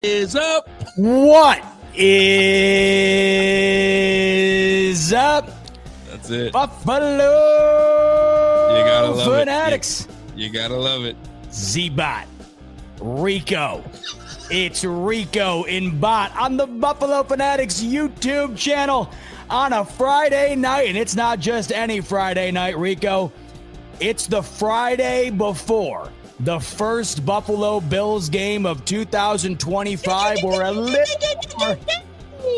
Is up? What is up? That's it. Buffalo You gotta love Fanatics. You gotta love it. Z-Bot. Rico. It's Rico in Bot on the Buffalo Fanatics YouTube channel on a Friday night. And it's not just any Friday night, Rico. It's the Friday before the first Buffalo Bills game of 2025. We're a little more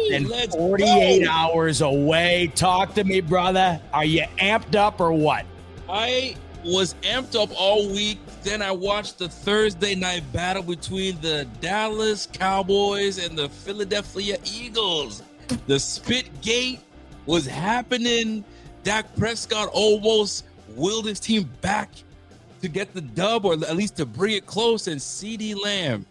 than 48 hours away. Talk to me, brother. Are you amped up or what? I was amped up all week. Then I watched the Thursday night battle between the Dallas Cowboys and the Philadelphia Eagles. The spit gate was happening. Dak Prescott almost willed his team back to get the dub, or at least to bring it close, and CeeDee Lamb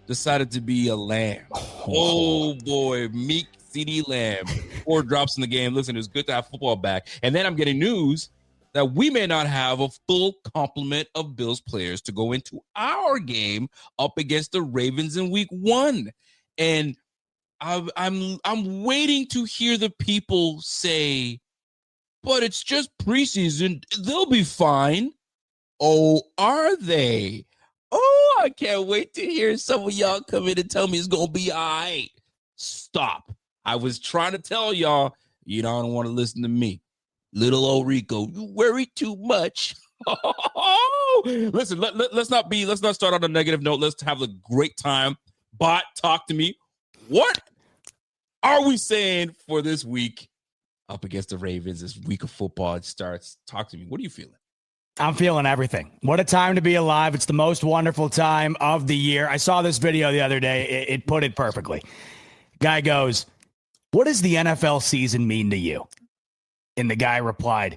decided to be a lamb. Oh boy, meek CeeDee Lamb. 4 drops in the game. Listen, it was good to have football back. And then I'm getting news that we may not have a full complement of Bills players to go into our game up against the Ravens in week 1. And I'm waiting to hear the people say, but it's just preseason. They'll be fine. Oh, are they? Oh, I can't wait to hear some of y'all come in and tell me it's going to be all right. Stop. I was trying to tell y'all, you don't want to listen to me. Little old Rico, you worry too much. Listen, let's not start on a negative note. Let's have a great time. Bot, talk to me. What are we saying for this week up against the Ravens? This week of football, it starts. Talk to me. What are you feeling? I'm feeling everything. What a time to be alive. It's the most wonderful time of the year. I saw this video the other day. It put it perfectly. Guy goes, what does the NFL season mean to you? And the guy replied,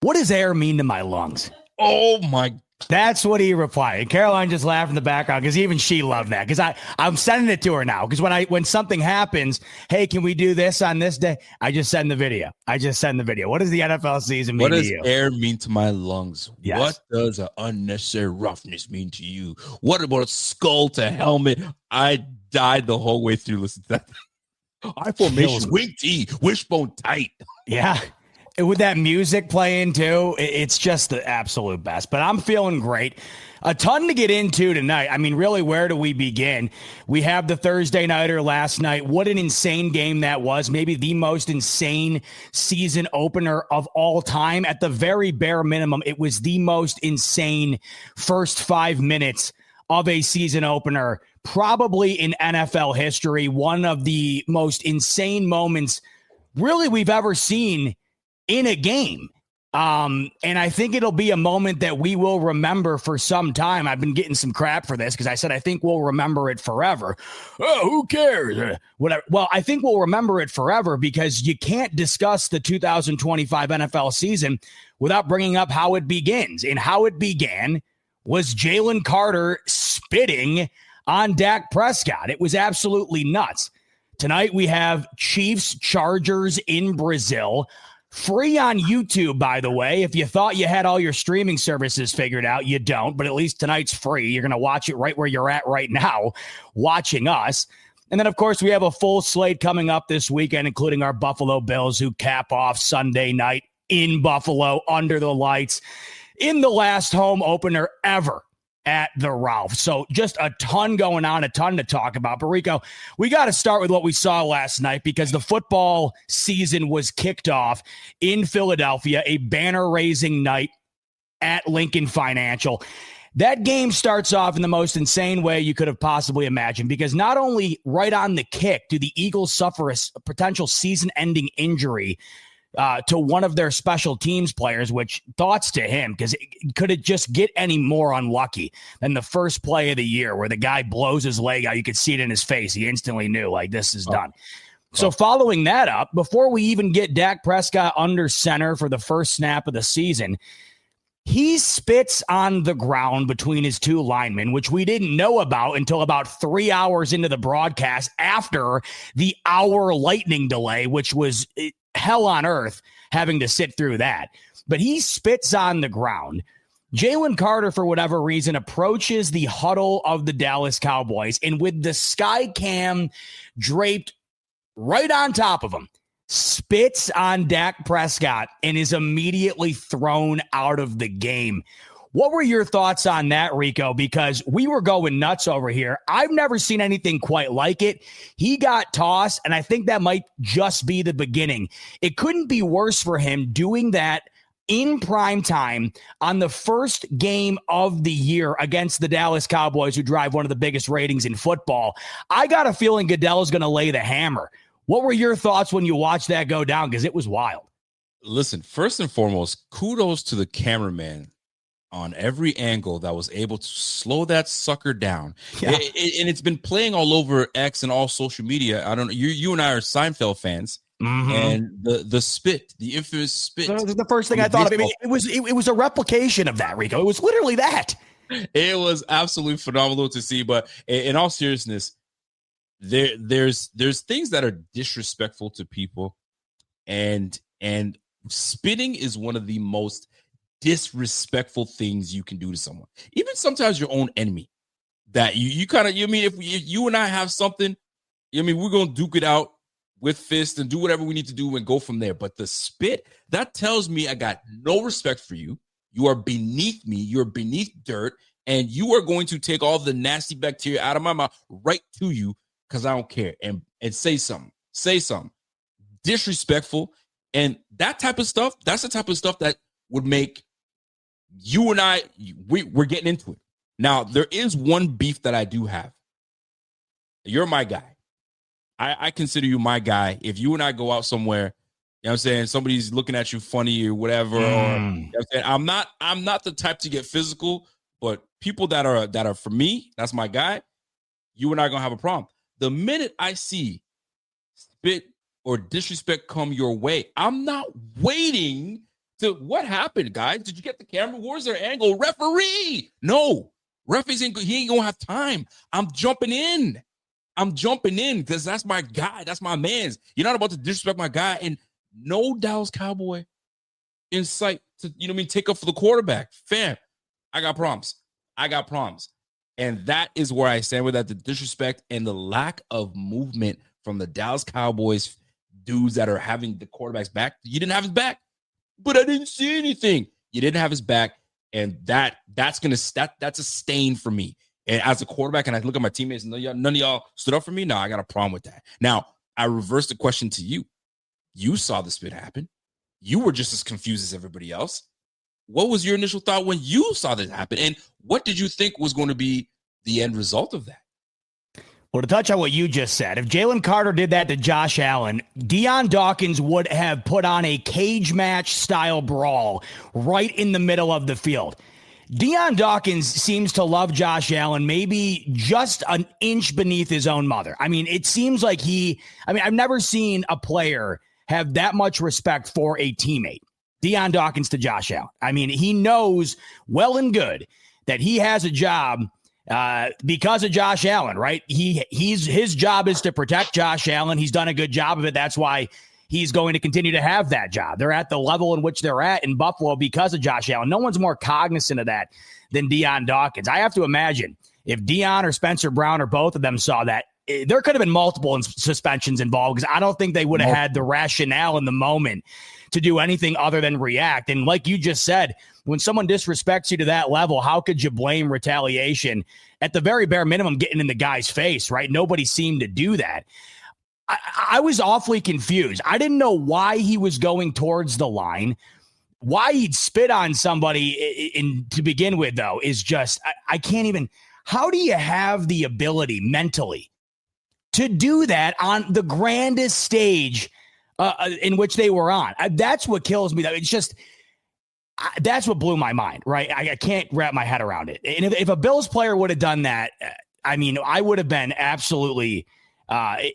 what does air mean to my lungs? Oh, my. That's what he replied. And Caroline just laughed in the background because even she loved that. Because I'm sending it to her now. Because when something happens, hey, can we do this on this day? I just send the video. What does the NFL season mean to you? What does air mean to my lungs? Yes. What does an unnecessary roughness mean to you? What about a skull to helmet? I died the whole way through listening to that. I formation, wing T, wishbone tight. Yeah. With that music playing too, it's just the absolute best. But I'm feeling great. A ton to get into tonight. I mean, really, where do we begin? We have the Thursday nighter last night. What an insane game that was. Maybe the most insane season opener of all time. At the very bare minimum, it was the most insane first 5 minutes of a season opener, probably in NFL history. One of the most insane moments really we've ever seen in a game. And I think it'll be a moment that we will remember for some time. I've been getting some crap for this because I said I think we'll remember it forever. Oh, who cares? Whatever. Well, I think we'll remember it forever because you can't discuss the 2025 NFL season without bringing up how it begins. And how it began was Jalen Carter spitting on Dak Prescott. It was absolutely nuts. Tonight we have Chiefs Chargers in Brazil. Free on YouTube, by the way. If you thought you had all your streaming services figured out, you don't. But at least tonight's free. You're going to watch it right where you're at right now, watching us. And then, of course, we have a full slate coming up this weekend, including our Buffalo Bills, who cap off Sunday night in Buffalo under the lights in the last home opener ever at the Ralph. So just a ton going on, a ton to talk about. But Rico, we got to start with what we saw last night because the football season was kicked off in Philadelphia, a banner-raising night at Lincoln Financial. That game starts off in the most insane way you could have possibly imagined because not only right on the kick do the Eagles suffer a potential season-ending injury to one of their special teams players, which thoughts to him, because could it just get any more unlucky than the first play of the year where the guy blows his leg out? You could see it in his face. He instantly knew, like, this is done. So following that up, before we even get Dak Prescott under center for the first snap of the season, he spits on the ground between his two linemen, which we didn't know about until about 3 hours into the broadcast after the hour lightning delay, which was hell on earth having to sit through that. But he spits on the ground. Jalen Carter, for whatever reason, approaches the huddle of the Dallas Cowboys, and with the sky cam draped right on top of him, spits on Dak Prescott and is immediately thrown out of the game. What were your thoughts on that, Rico? Because we were going nuts over here. I've never seen anything quite like it. He got tossed, and I think that might just be the beginning. It couldn't be worse for him doing that in prime time on the first game of the year against the Dallas Cowboys, who drive one of the biggest ratings in football. I got a feeling Goodell's going to lay the hammer. What were your thoughts when you watched that go down? Because it was wild. Listen, first and foremost, kudos to the cameraman on every angle that was able to slow that sucker down. Yeah. And it's been playing all over X and all social media. I don't know. You and I are Seinfeld fans. Mm-hmm. And the spit, the infamous spit. The first thing I thought of, it was a replication of that, Rico. It was literally that. It was absolutely phenomenal to see. But in all seriousness, there's things that are disrespectful to people, and spitting is one of the most disrespectful things you can do to someone. Even sometimes your own enemy. That you kind of, if you and I have something, we're gonna duke it out with fist and do whatever we need to do and go from there. But the spit, that tells me I got no respect for you. You are beneath me. You're beneath dirt. And you are going to take all the nasty bacteria out of my mouth right to you because I don't care. And say something. Say something. Disrespectful. And that type of stuff, that's the type of stuff that would make you and I, we're getting into it. Now, there is one beef that I do have. You're my guy. I consider you my guy. If you and I go out somewhere, you know what I'm saying, somebody's looking at you funny or whatever, or, you know what I'm saying, I'm not the type to get physical, but people that are for me, that's my guy, you and I are gonna have a problem. The minute I see spit or disrespect come your way, I'm not waiting to, what happened, guys? Did you get the camera? Where's their angle? Referee! No, referees he ain't gonna have time. I'm jumping in because that's my guy. That's my man's. You're not about to disrespect my guy. And no Dallas Cowboy in sight to, take up for the quarterback. Fam, I got problems. And that is where I stand with that, the disrespect and the lack of movement from the Dallas Cowboys dudes that are having the quarterback's back. You didn't have his back, but I didn't see anything. You didn't have his back. And that's a stain for me. And as a quarterback, and I look at my teammates, and none of y'all stood up for me. No, I got a problem with that. Now, I reverse the question to you. You saw the spit happen. You were just as confused as everybody else. What was your initial thought when you saw this happen? And what did you think was going to be the end result of that? Well, to touch on what you just said, if Jalen Carter did that to Josh Allen, Deion Dawkins would have put on a cage match style brawl right in the middle of the field. Deion Dawkins seems to love Josh Allen maybe just an inch beneath his own mother. It seems like I've never seen a player have that much respect for a teammate. Deion Dawkins to Josh Allen. He knows well and good that he has a job because of Josh Allen, right? His job is to protect Josh Allen. He's done a good job of it. That's why he's going to continue to have that job. They're at the level in which they're at in Buffalo because of Josh Allen. No one's more cognizant of that than Deion Dawkins. I have to imagine if Deion or Spencer Brown or both of them saw that, there could have been multiple suspensions involved because I don't think they would have had the rationale in the moment to do anything other than react. And like you just said, when someone disrespects you to that level, how could you blame retaliation? At the very bare minimum, getting in the guy's face, right? Nobody seemed to do that. I was awfully confused. I didn't know why he was going towards the line. Why he'd spit on somebody to begin with, though, is just, I can't even. How do you have the ability mentally to do that on the grandest stage in which they were on? That's what kills me. It's just, that's what blew my mind, right? I can't wrap my head around it. And if a Bills player would have done that, I would have been absolutely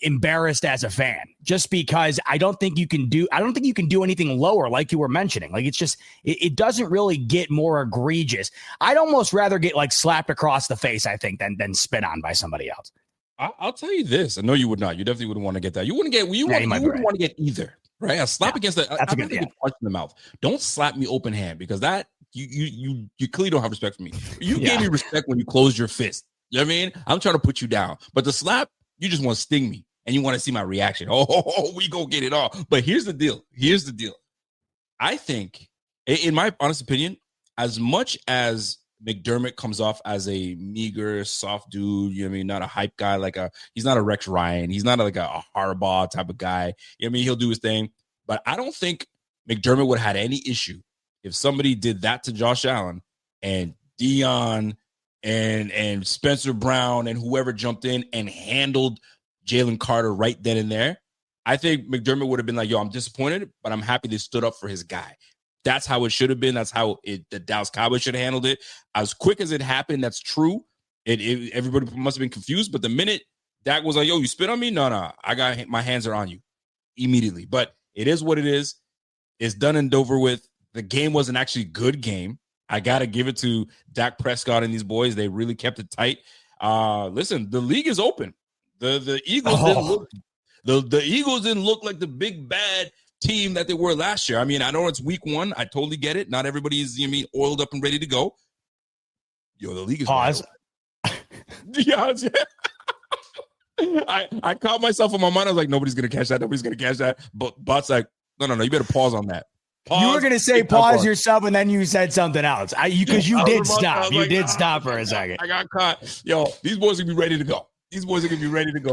embarrassed as a fan, just because I don't think you can do anything lower, like you were mentioning. Like, it's just, it doesn't really get more egregious. I'd almost rather get slapped across the face, I think, than spit on by somebody else. I'll tell you this. I know you would not. You definitely wouldn't want to get that. You wouldn't want to get either, right? A slap against the, I think punch in the mouth. Don't slap me open hand, because that you clearly don't have respect for me. You gave me respect when you closed your fist. You know what I mean? I'm trying to put you down. But the slap, you just want to sting me and you want to see my reaction. Oh, we go get it all. But here's the deal. I think, in my honest opinion, as much as McDermott comes off as a meager, soft dude, you know what I mean? Not a hype guy, he's not a Rex Ryan. He's not like a Harbaugh type of guy. You know what I mean? He'll do his thing. But I don't think McDermott would have had any issue if somebody did that to Josh Allen and Dion and Spencer Brown and whoever jumped in and handled Jalen Carter right then and there. I think McDermott would have been like, yo, I'm disappointed, but I'm happy they stood up for his guy. That's how it should have been. That's how the Dallas Cowboys should have handled it. As quick as it happened, that's true. Everybody must have been confused. But the minute Dak was like, yo, you spit on me? No, my hands are on you immediately. But it is what it is. It's done and over with. The game wasn't actually a good game. I got to give it to Dak Prescott and these boys. They really kept it tight. Listen, the league is open. The Eagles the Eagles didn't look like the big bad team that they were last year. I mean, I know it's week 1. I totally get it. Not everybody is, oiled up and ready to go. Yo, the league is pause. Yeah. I caught myself in my mind. I was like, nobody's gonna catch that. But Bot's like, no, you better pause on that. Pause. You were gonna say pause yourself, and then you said something else. Because you did stop. You did stop for a second. I got caught. Yo, these boys are gonna be ready to go.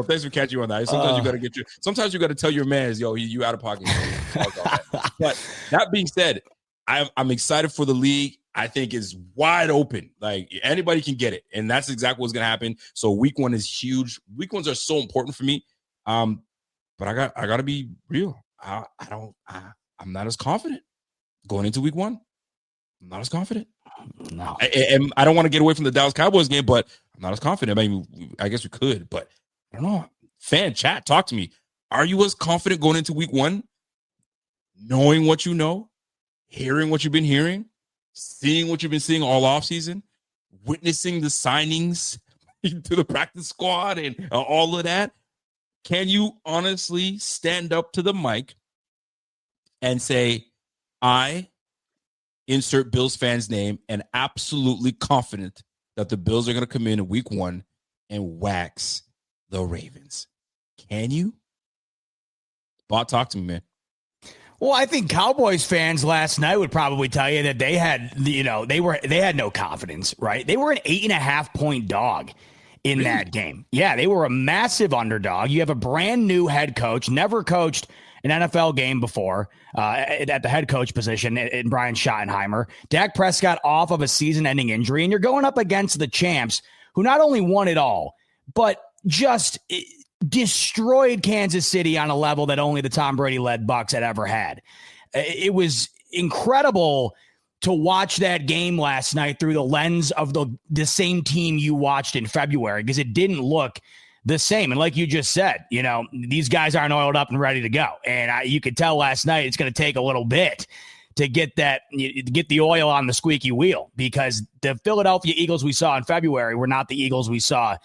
Thanks for catching you on that. Sometimes you got to tell your mans, yo, you out of pocket. But that being said, I'm excited for the league. I think it's wide open. Like anybody can get it, and that's exactly what's gonna happen. So week 1 is huge. Week 1s are so important for me. But I got to be real. I'm not as confident going into week 1. I'm not as confident. No, I don't want to get away from the Dallas Cowboys game, but I'm not as confident. I mean, I guess we could, but I don't know. Fan chat, talk to me. Are you as confident going into week 1, knowing what you know, hearing what you've been hearing, seeing what you've been seeing all offseason, witnessing the signings to the practice squad and all of that? Can you honestly stand up to the mic and say, I insert Bills fans' name and absolutely confident that the Bills are going to come in week 1 and wax the Ravens? Can you? Bot, talk to me, man. Well, I think Cowboys fans last night would probably tell you that they had, they had no confidence, right? They were an 8.5-point dog in that game. Yeah, they were a massive underdog. You have a brand new head coach, never coached an NFL game before at the head coach position in Brian Schottenheimer. Dak Prescott off of a season-ending injury, and you're going up against the champs who not only won it all, but just destroyed Kansas City on a level that only the Tom Brady-led Bucs had ever had. It was incredible to watch that game last night through the lens of the same team you watched in February, because it didn't look the same. And like you just said, these guys aren't oiled up and ready to go. And you could tell last night it's going to take a little bit to get the oil on the squeaky wheel, because the Philadelphia Eagles we saw in February were not the Eagles we saw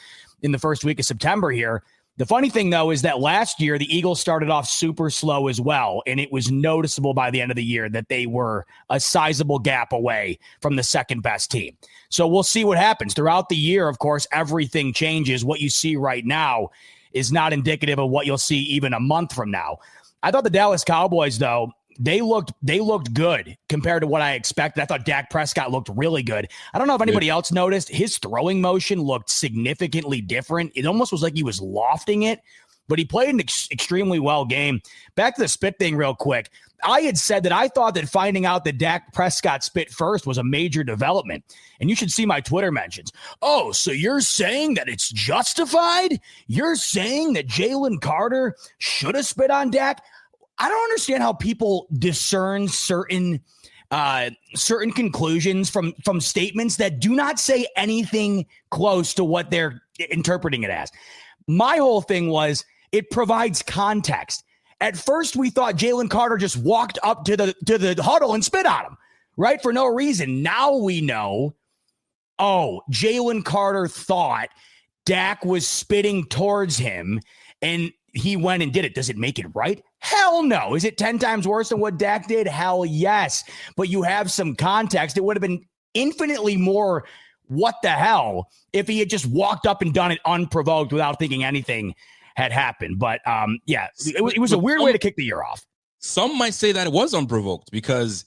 in the first week of September here. The funny thing, though, is that last year, the Eagles started off super slow as well, and it was noticeable by the end of the year that they were a sizable gap away from the second-best team. So we'll see what happens. Throughout the year, of course, everything changes. What you see right now is not indicative of what you'll see even a month from now. I thought the Dallas Cowboys, though, they looked good compared to what I expected. I thought Dak Prescott looked really good. I don't know if anybody else noticed. His throwing motion looked significantly different. It almost was like he was lofting it, but he played an extremely well game. Back to the spit thing real quick. I had said that I thought that finding out that Dak Prescott spit first was a major development. And you should see my Twitter mentions. Oh, so you're saying that it's justified? You're saying that Jalen Carter should have spit on Dak? I don't understand how people discern certain conclusions from statements that do not say anything close to what they're interpreting it as. My whole thing was it provides context. At first, we thought Jalen Carter just walked up to the huddle and spit on him, right? For no reason. Now we know, Jalen Carter thought Dak was spitting towards him, and he went and did it. Does it make it right? Hell no. Is it 10 times worse than what Dak did? Hell yes. But you have some context. It would have been infinitely more what the hell if he had just walked up and done it unprovoked without thinking anything had happened. But it was a weird way to kick the year off. Some might say that it was unprovoked because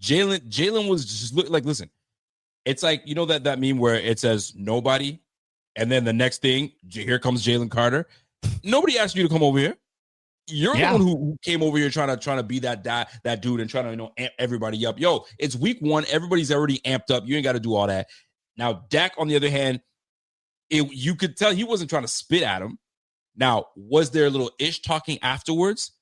Jalen was just like, listen, it's like, you know, that meme where it says nobody, and then the next thing, here comes Jalen Carter. Nobody asked you to come over here. You're the one who came over here trying to be that dude and trying to amp everybody up. Yo, it's week 1. Everybody's already amped up. You ain't got to do all that. Now, Dak, on the other hand, you could tell he wasn't trying to spit at him. Now, was there a little ish talking afterwards?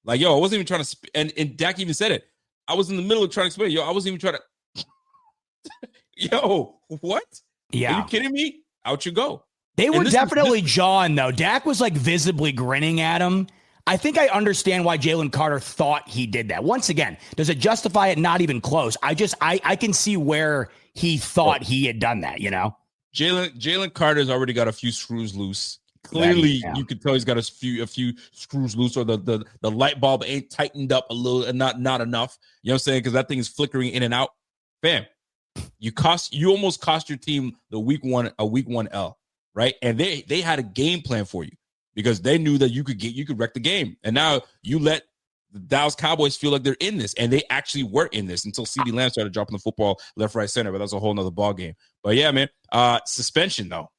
Like, yo, I wasn't even trying to spit. And Dak even said it. I was in the middle of trying to explain. Yo, I wasn't even trying to. Yo, what? Yeah. Are you kidding me? Out you go. They were definitely jawing, though. Dak was like visibly grinning at him. I think I understand why Jalen Carter thought he did that. Once again, does it justify it? Not even close. I can see where he thought he had done that, you know? Jalen Carter's already got a few screws loose. Clearly, you could tell he's got a few screws loose, or the light bulb ain't tightened up a little and not enough. You know what I'm saying? Because that thing is flickering in and out. Bam. You almost cost your team a week one L, right? And they had a game plan for you because they knew that you could wreck the game. And now you let the Dallas Cowboys feel like they're in this, and they actually were in this until CeeDee Lamb started dropping the football left, right, center. But that's a whole nother ball game. But yeah, man, suspension though.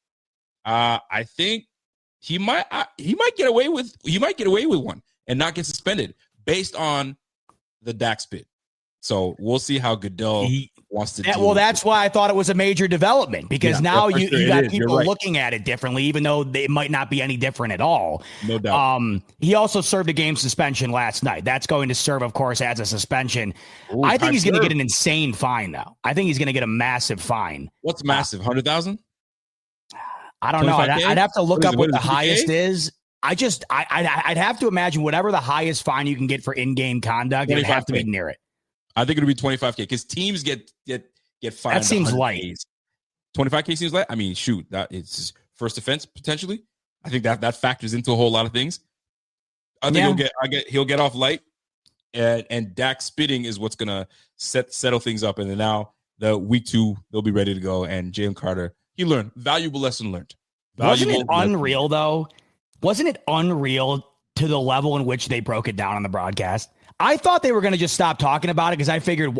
I think he might get away with one and not get suspended based on the Dak spit. So we'll see how Goodell wants to do. Well, that's why I thought it was a major development, because now you got people looking at it differently, even though they might not be any different at all. No doubt. He also served a game suspension last night. That's going to serve, of course, as a suspension. Ooh, I think he's going to get an insane fine, though. I think he's going to get a massive fine. What's massive? 100,000? I don't know. I'd have to look up what the highest is. I'd have to imagine whatever the highest fine you can get for in-game conduct, it'd have to be near it. I think it'll be 25K because teams get fined. That seems light. 25K seems light. I mean, shoot, that it's first offense potentially. I think that factors into a whole lot of things. I think he'll get off light, and Dak spitting is what's gonna settle things up. And then now the week 2 they'll be ready to go. And Jalen Carter, he learned valuable lesson learned. Wasn't it unreal though? Wasn't it unreal to the level in which they broke it down on the broadcast? I thought they were going to just stop talking about it because I figured,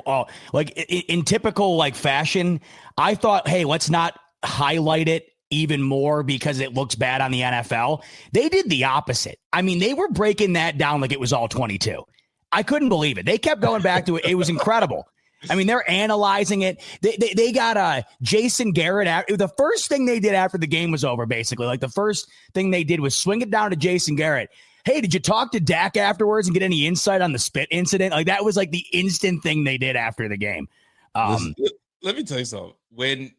in typical fashion, I thought, hey, let's not highlight it even more because it looks bad on the NFL. They did the opposite. I mean, they were breaking that down like it was all 22. I couldn't believe it. They kept going back to it. It was incredible. I mean, they're analyzing it. They got Jason Garrett. The first thing they did after the game was over, basically, the first thing they did was swing it down to Jason Garrett. Hey, did you talk to Dak afterwards and get any insight on the spit incident? That was the instant thing they did after the game. Let me tell you something. When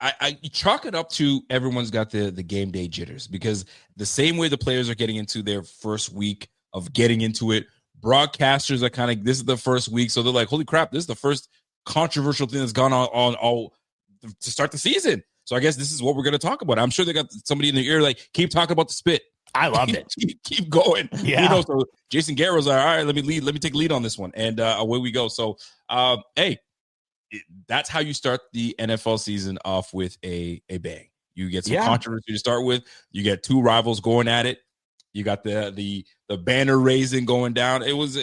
I chalk it up to everyone's got the game day jitters, because the same way the players are getting into their first week of getting into it, broadcasters are this is the first week. So they're like, holy crap, this is the first controversial thing that's gone on all to start the season. So I guess this is what we're going to talk about. I'm sure they got somebody in their ear keep talking about the spit. I loved it. Keep going. Yeah. So Jason Garrett was like, all right, let me take lead on this one. And away we go. So, hey, that's how you start the NFL season off with a bang. You get some controversy to start with. You get 2 rivals going at it. You got the banner raising going down. It was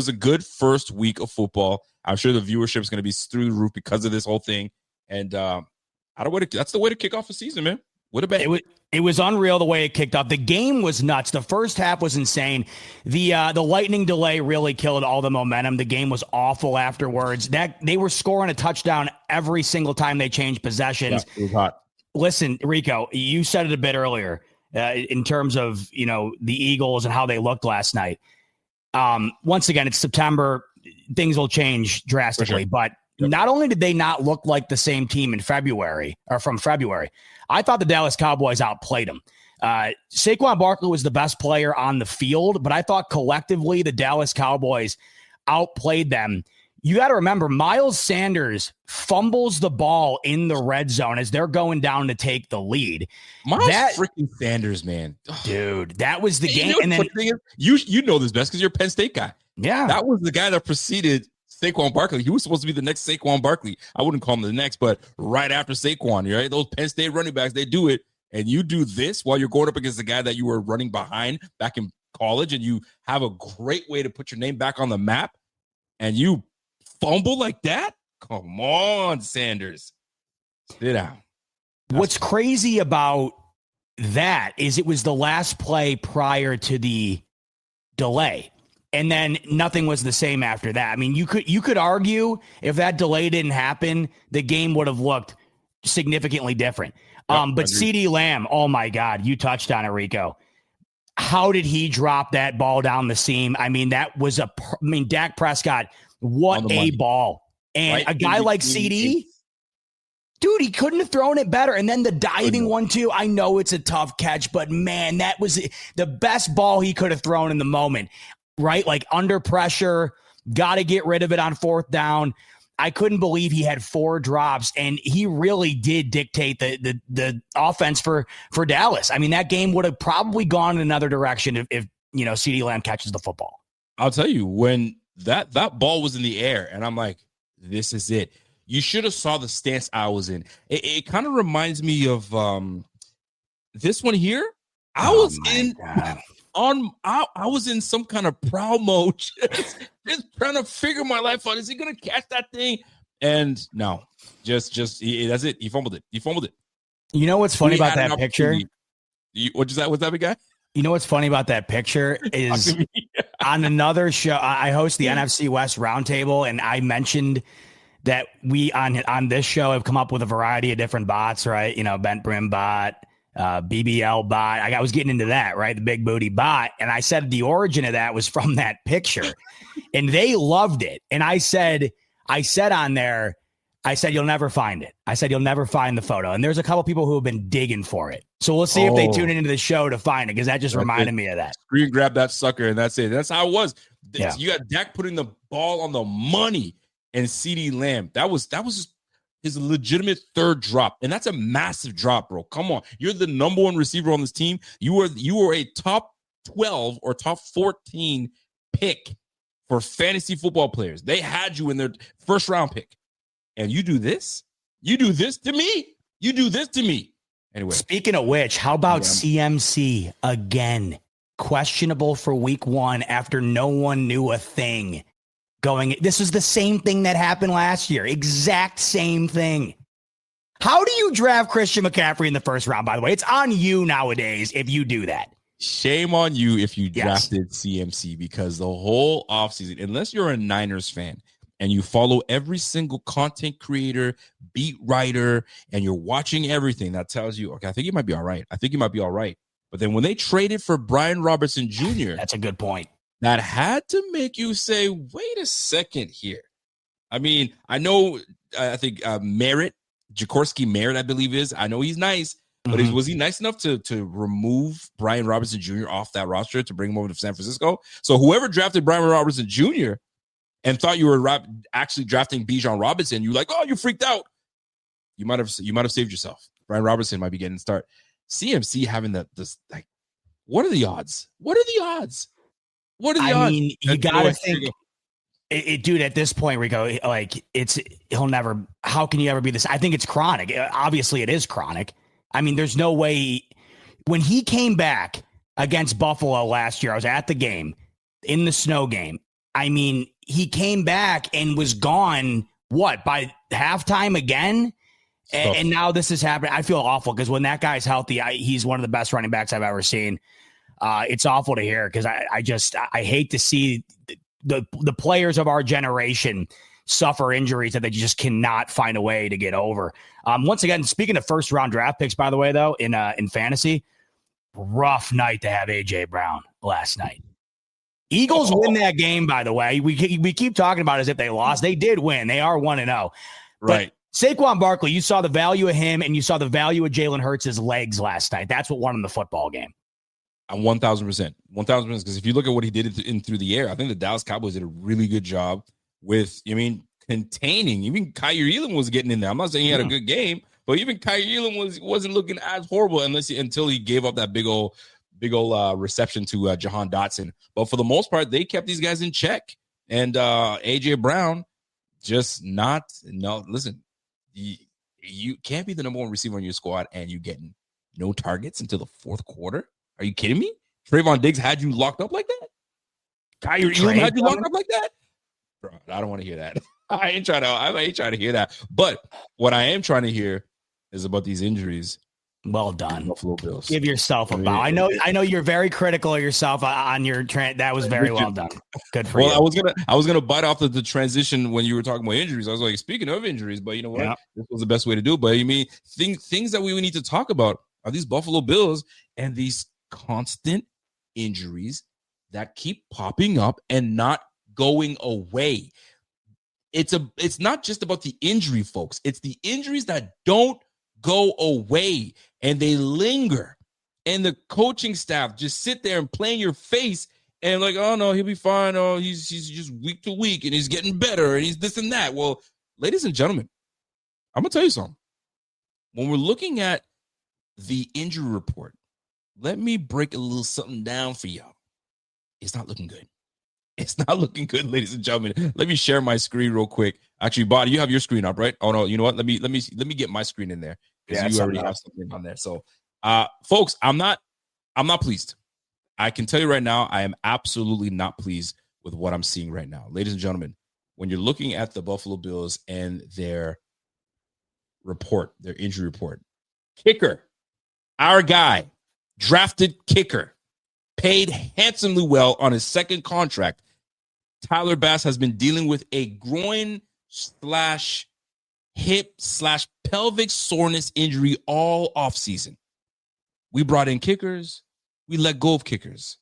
a good first week of football. I'm sure the viewership is going to be through the roof because of this whole thing. And that's the way to kick off a season, man. What a bang. It was unreal the way it kicked off. The game was nuts. The first half was insane. The lightning delay really killed all the momentum. The game was awful afterwards. They were scoring a touchdown every single time they changed possessions. Yeah, it was hot. Listen, Rico, you said it a bit earlier in terms of the Eagles and how they looked last night. Once again, it's September. Things will change drastically, but not only did they not look like the same team from February, I thought the Dallas Cowboys outplayed them. Saquon Barkley was the best player on the field, but I thought collectively the Dallas Cowboys outplayed them. You got to remember, Miles Sanders fumbles the ball in the red zone as they're going down to take the lead. Miles freaking Sanders, man. Dude, that was the game. And then you know this best because you're a Penn State guy. Yeah. That was the guy that preceded Saquon Barkley. He was supposed to be the next Saquon Barkley. I wouldn't call him the next, but right after Saquon, right? Those Penn State running backs, they do it. And you do this while you're going up against the guy that you were running behind back in college, and you have a great way to put your name back on the map, and you fumble like that? Come on, Sanders. Sit down. What's crazy about that is it was the last play prior to the delay. And then nothing was the same after that. I mean, you could argue if that delay didn't happen, the game would have looked significantly different. But CeeDee Lamb, oh my God, you touched on it, Rico. How did he drop that ball down the seam? I mean, Dak Prescott, what a ball. And a guy like CeeDee, dude, he couldn't have thrown it better. And then the diving one, too. I know it's a tough catch, but man, that was the best ball he could have thrown in the moment, right? Like under pressure, got to get rid of it on fourth down. I couldn't believe he had 4 drops, and he really did dictate the offense for Dallas. I mean, that game would have probably gone in another direction if CeeDee Lamb catches the football. I'll tell you, when that ball was in the air, and I'm like, this is it. You should have saw the stance I was in. It kind of reminds me of this one here. I was in some kind of proud mode, just trying to figure my life out. Is he gonna catch that thing? And no, that's it. He fumbled it. You know what's funny about that picture? What's that big guy? You know what's funny about that picture is on another show, I host the NFC West Roundtable, and I mentioned that we on this show have come up with a variety of different bots, right? Bent Brim bot, BBL bot. I was getting into that, right? The big booty bot. And I said the origin of that was from that picture, and they loved it. And I said on there, you'll never find it. I said, you'll never find the photo. And there's a couple people who have been digging for it. So we'll see if they tune into the show to find it, because that just reminded me of that. Screen grab that sucker, and that's it. That's how it was. Yeah. You got Dak putting the ball on the money, and CeeDee Lamb. That was just his legitimate third drop. And that's a massive drop, bro. Come on. You're the number 1 receiver on this team. You were a top 12 or top 14 pick for fantasy football players. They had you in their first round pick. And you do this? You do this to me? You do this to me? Anyway. Speaking of which, how about CMC again? Questionable for week 1 after no one knew a thing. This is the same thing that happened last year. Exact same thing. How do you draft Christian McCaffrey in the first round, by the way? It's on you nowadays if you do that. Shame on you if you drafted CMC, because the whole offseason, unless you're a Niners fan and you follow every single content creator, beat writer, and you're watching everything, that tells you, okay, I think you might be all right. But then when they traded for Brian Robertson Jr., that's a good point. That had to make you say, wait a second here. I mean, I think Merritt, Jaworski Merritt, I believe is. I know he's nice, but was he nice enough to remove Brian Robertson Jr. off that roster to bring him over to San Francisco? So whoever drafted Brian Robertson Jr. and thought you were actually drafting Bijan Robinson, you're like, oh, you freaked out. You might have saved yourself. Brian Robertson might be getting a start. CMC having what are the odds? I mean, you got to think, dude, at this point, Rico, like how can you ever be this? I think it's chronic. Obviously, it is chronic. I mean, there's no way. When he came back against Buffalo last year, I was at the game, in the snow game. I mean, he came back and was gone, by halftime again? And now this is happening. I feel awful because when that guy's healthy, he's one of the best running backs I've ever seen. It's awful to hear because I hate to see the players of our generation suffer injuries that they just cannot find a way to get over. Once again, speaking of first round draft picks, by the way, though, in fantasy, rough night to have AJ Brown last night. Eagles win that game, by the way. We keep talking about it as if they lost. They did win. They are 1-0. Right. Saquon Barkley, you saw the value of him and you saw the value of Jalen Hurts' legs last night. That's what won him the football game. 1,000%. 1,000%. Because if you look at what he did in through the air, I think the Dallas Cowboys did a really good job with, containing. Even Kyrie Elam was getting in there. I'm not saying he had a good game, but even Kyrie Elam wasn't looking as horrible until he gave up that big old reception to Jahan Dotson. But for the most part, they kept these guys in check. And AJ Brown listen, you can't be the number one receiver on your squad and you getting no targets until the fourth quarter. Are you kidding me? Trayvon Diggs had you locked up like that? Kyrie Elam had you locked up like that? Bro, I don't want to hear that. I ain't trying to hear that. But what I am trying to hear is about these injuries. Well done. Buffalo Bills. Give yourself a bow. I know you're very critical of yourself on your that was very well done. Good for you. Well, I was gonna bite off the transition when you were talking about injuries. I was like, speaking of injuries, but you know what? Yeah. This was the best way to do it. But things that we need to talk about are these Buffalo Bills and these constant injuries that keep popping up and not going away. It's not just about the injury, folks. It's the injuries that don't go away and they linger. And the coaching staff just sit there and play in your face and like, oh no, he'll be fine. Oh, he's just week to week and he's getting better and he's this and that. Well, ladies and gentlemen, I'm gonna tell you something. When we're looking at the injury report, let me break a little something down for y'all. It's not looking good. It's not looking good, ladies and gentlemen. Let me share my screen real quick. Actually, Body, you have your screen up, right? Oh no, you know what? Let me get my screen in there because you already have something on there. So, folks, I'm not pleased. I can tell you right now, I am absolutely not pleased with what I'm seeing right now, ladies and gentlemen. When you're looking at the Buffalo Bills and their injury report, kicker, our guy, drafted kicker, paid handsomely well on his second contract. Tyler Bass has been dealing with a groin / hip / pelvic soreness injury all offseason. We brought in kickers. We let go of kickers.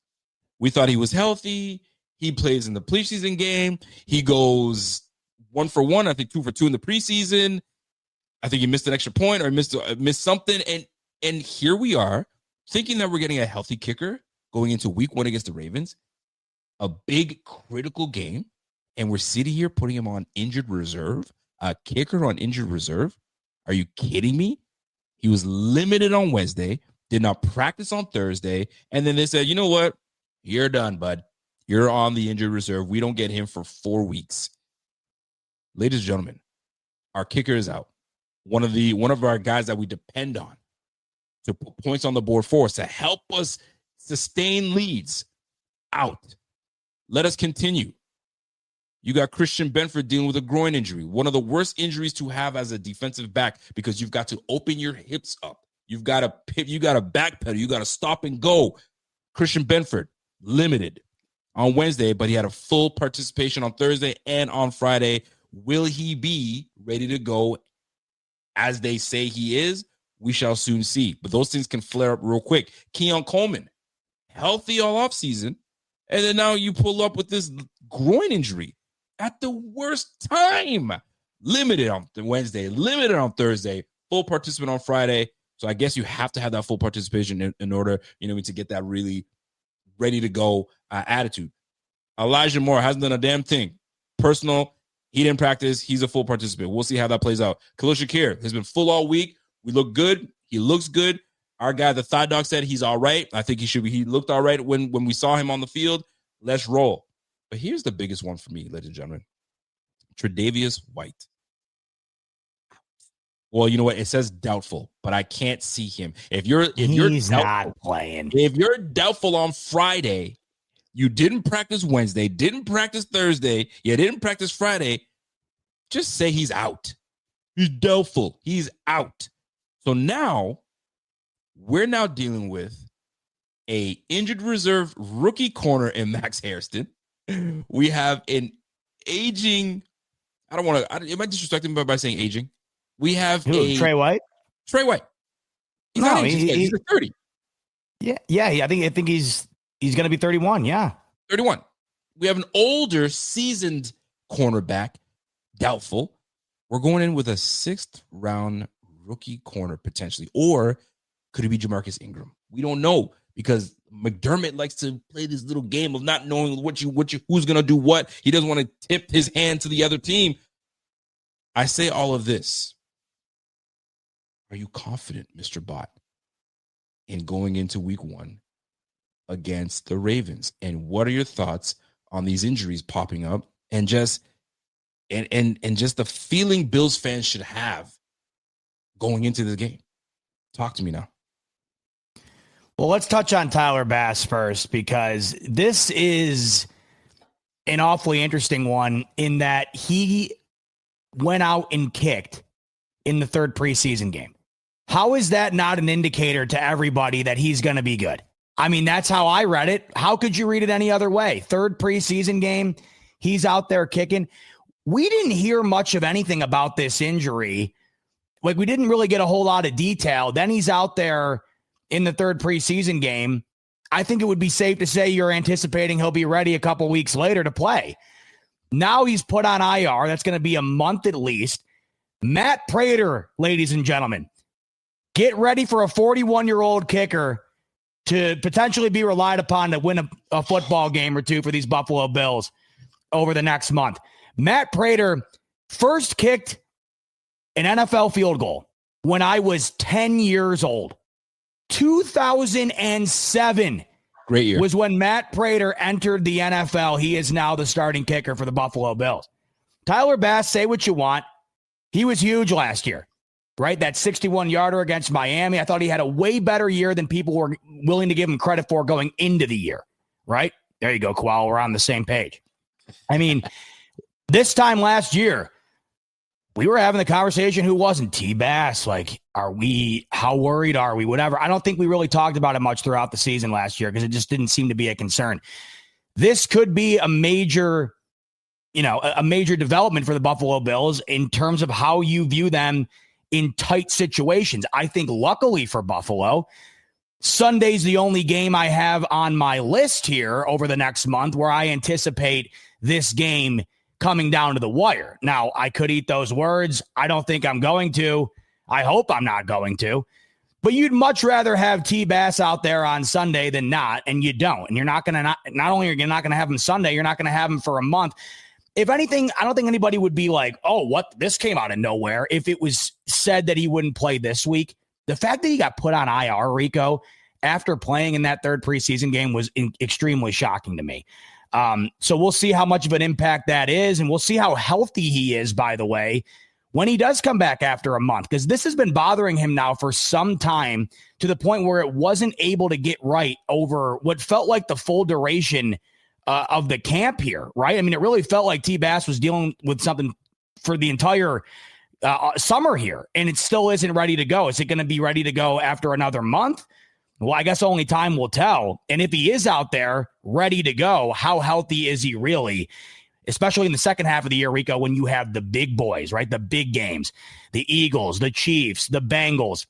We thought he was healthy. He plays in the preseason game. He goes 1 for 1, I think 2 for 2 in the preseason. I think he missed an extra point or missed something. And here we are thinking that we're getting a healthy kicker going into week 1 against the Ravens, a big critical game, and we're sitting here putting him on injured reserve, a kicker on injured reserve. Are you kidding me? He was limited on Wednesday, did not practice on Thursday, and then they said, you know what? You're done, bud. You're on the injured reserve. We don't get him for 4 weeks. Ladies and gentlemen, our kicker is out. One of our guys that we depend on to put points on the board for us, to help us sustain leads, out. Let us continue. You got Christian Benford dealing with a groin injury, one of the worst injuries to have as a defensive back because you've got to open your hips up. You've got to backpedal. You got to stop and go. Christian Benford, limited on Wednesday, but he had a full participation on Thursday and on Friday. Will he be ready to go as they say he is? We shall soon see. But those things can flare up real quick. Keon Coleman, healthy all offseason, and then now you pull up with this groin injury at the worst time. Limited on Wednesday, limited on Thursday, full participant on Friday. So I guess you have to have that full participation in order, to get that really ready to go attitude. Elijah Moore hasn't done a damn thing. Personal, he didn't practice. He's a full participant. We'll see how that plays out. Khalil Shakir has been full all week. We look good. He looks good. Our guy, the Thigh Dog, said he's all right. I think he should be. He looked all right when we saw him on the field. Let's roll. But here's the biggest one for me, ladies and gentlemen. Tre'Davious White. Well, you know what? It says doubtful, but I can't see him. If you're not playing. If you're doubtful on Friday, you didn't practice Wednesday, didn't practice Thursday, you didn't practice Friday, just say he's out. He's doubtful. He's out. So now we're now dealing with a injured reserve rookie corner in Max Hairston. We have an aging. Am I disrespecting him by saying aging? We have Trey White. Trey White. He's not aging. He's 30. Yeah. I think he's going to be 31. Yeah, 31. We have an older, seasoned cornerback, doubtful. We're going in with a 6th round rookie corner potentially, or could it be Jamarcus Ingram? We don't know because McDermott likes to play this little game of not knowing who's going to do what. He doesn't want to tip his hand to the other team. I say all of this. Are you confident, Mr. Bot, in going into week 1 against the Ravens? And what are your thoughts on these injuries popping up and just just the feeling Bills fans should have going into this game? Talk to me now. Well, let's touch on Tyler Bass first, because this is an awfully interesting one in that he went out and kicked in the 3rd preseason game. How is that not an indicator to everybody that he's going to be good? I mean, that's how I read it. How could you read it any other way? 3rd preseason game, he's out there kicking. We didn't hear much of anything about this injury. Like, we didn't really get a whole lot of detail. Then he's out there in the 3rd preseason game. I think it would be safe to say you're anticipating he'll be ready a couple weeks later to play. Now he's put on IR. That's going to be a month at least. Matt Prater, ladies and gentlemen, get ready for a 41-year-old kicker to potentially be relied upon to win a football game or two for these Buffalo Bills over the next month. Matt Prater first kicked an NFL field goal when I was 10 years old. 2007 great year was when Matt Prater entered the NFL. He is now the starting kicker for the Buffalo Bills. Tyler Bass, say what you want. He was huge last year, right? That 61-yarder against Miami. I thought he had a way better year than people were willing to give him credit for going into the year, right? There you go, Koala. We're on the same page. I mean, this time last year, we were having the conversation, who wasn't? T-Bass. Like, how worried are we? Whatever. I don't think we really talked about it much throughout the season last year because it just didn't seem to be a concern. This could be a major development for the Buffalo Bills in terms of how you view them in tight situations. I think luckily for Buffalo, Sunday's the only game I have on my list here over the next month where I anticipate this game coming down to the wire. Now, I could eat those words. I don't think I'm going to. I hope I'm not going to. But you'd much rather have T-Bass out there on Sunday than not, and you don't. And you're not going to not only are you not going to have him Sunday, you're not going to have him for a month. If anything, I don't think anybody would be like, oh, what? This came out of nowhere. If it was said that he wouldn't play this week, the fact that he got put on IR, Rico, after playing in that 3rd preseason game was extremely shocking to me. So we'll see how much of an impact that is, and we'll see how healthy he is, by the way, when he does come back after a month, because this has been bothering him now for some time to the point where it wasn't able to get right over what felt like the full duration of the camp here, right? I mean, it really felt like T-Bass was dealing with something for the entire summer here, and it still isn't ready to go. Is it going to be ready to go after another month? Well, I guess only time will tell. And if he is out there ready to go, how healthy is he really? Especially in the second half of the year, Rico, when you have the big boys, right? The big games, the Eagles, the Chiefs, the Bengals.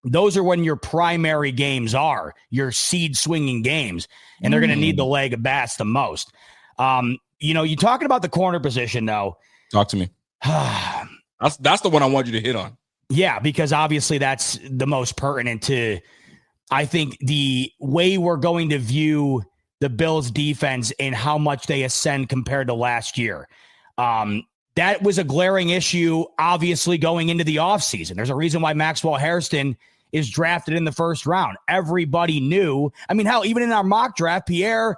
Those are when your primary games are, your seed swinging games. And they're going to need the leg of Bass the most. You're talking about the corner position, though. Talk to me. That's the one I want you to hit on. Yeah, because obviously that's the most pertinent to, I think, the way we're going to view the Bills defense and how much they ascend compared to last year. That was a glaring issue, obviously, going into the offseason. There's a reason why Maxwell Hairston is drafted in the first round. Everybody knew. I mean, hell, even in our mock draft, Pierre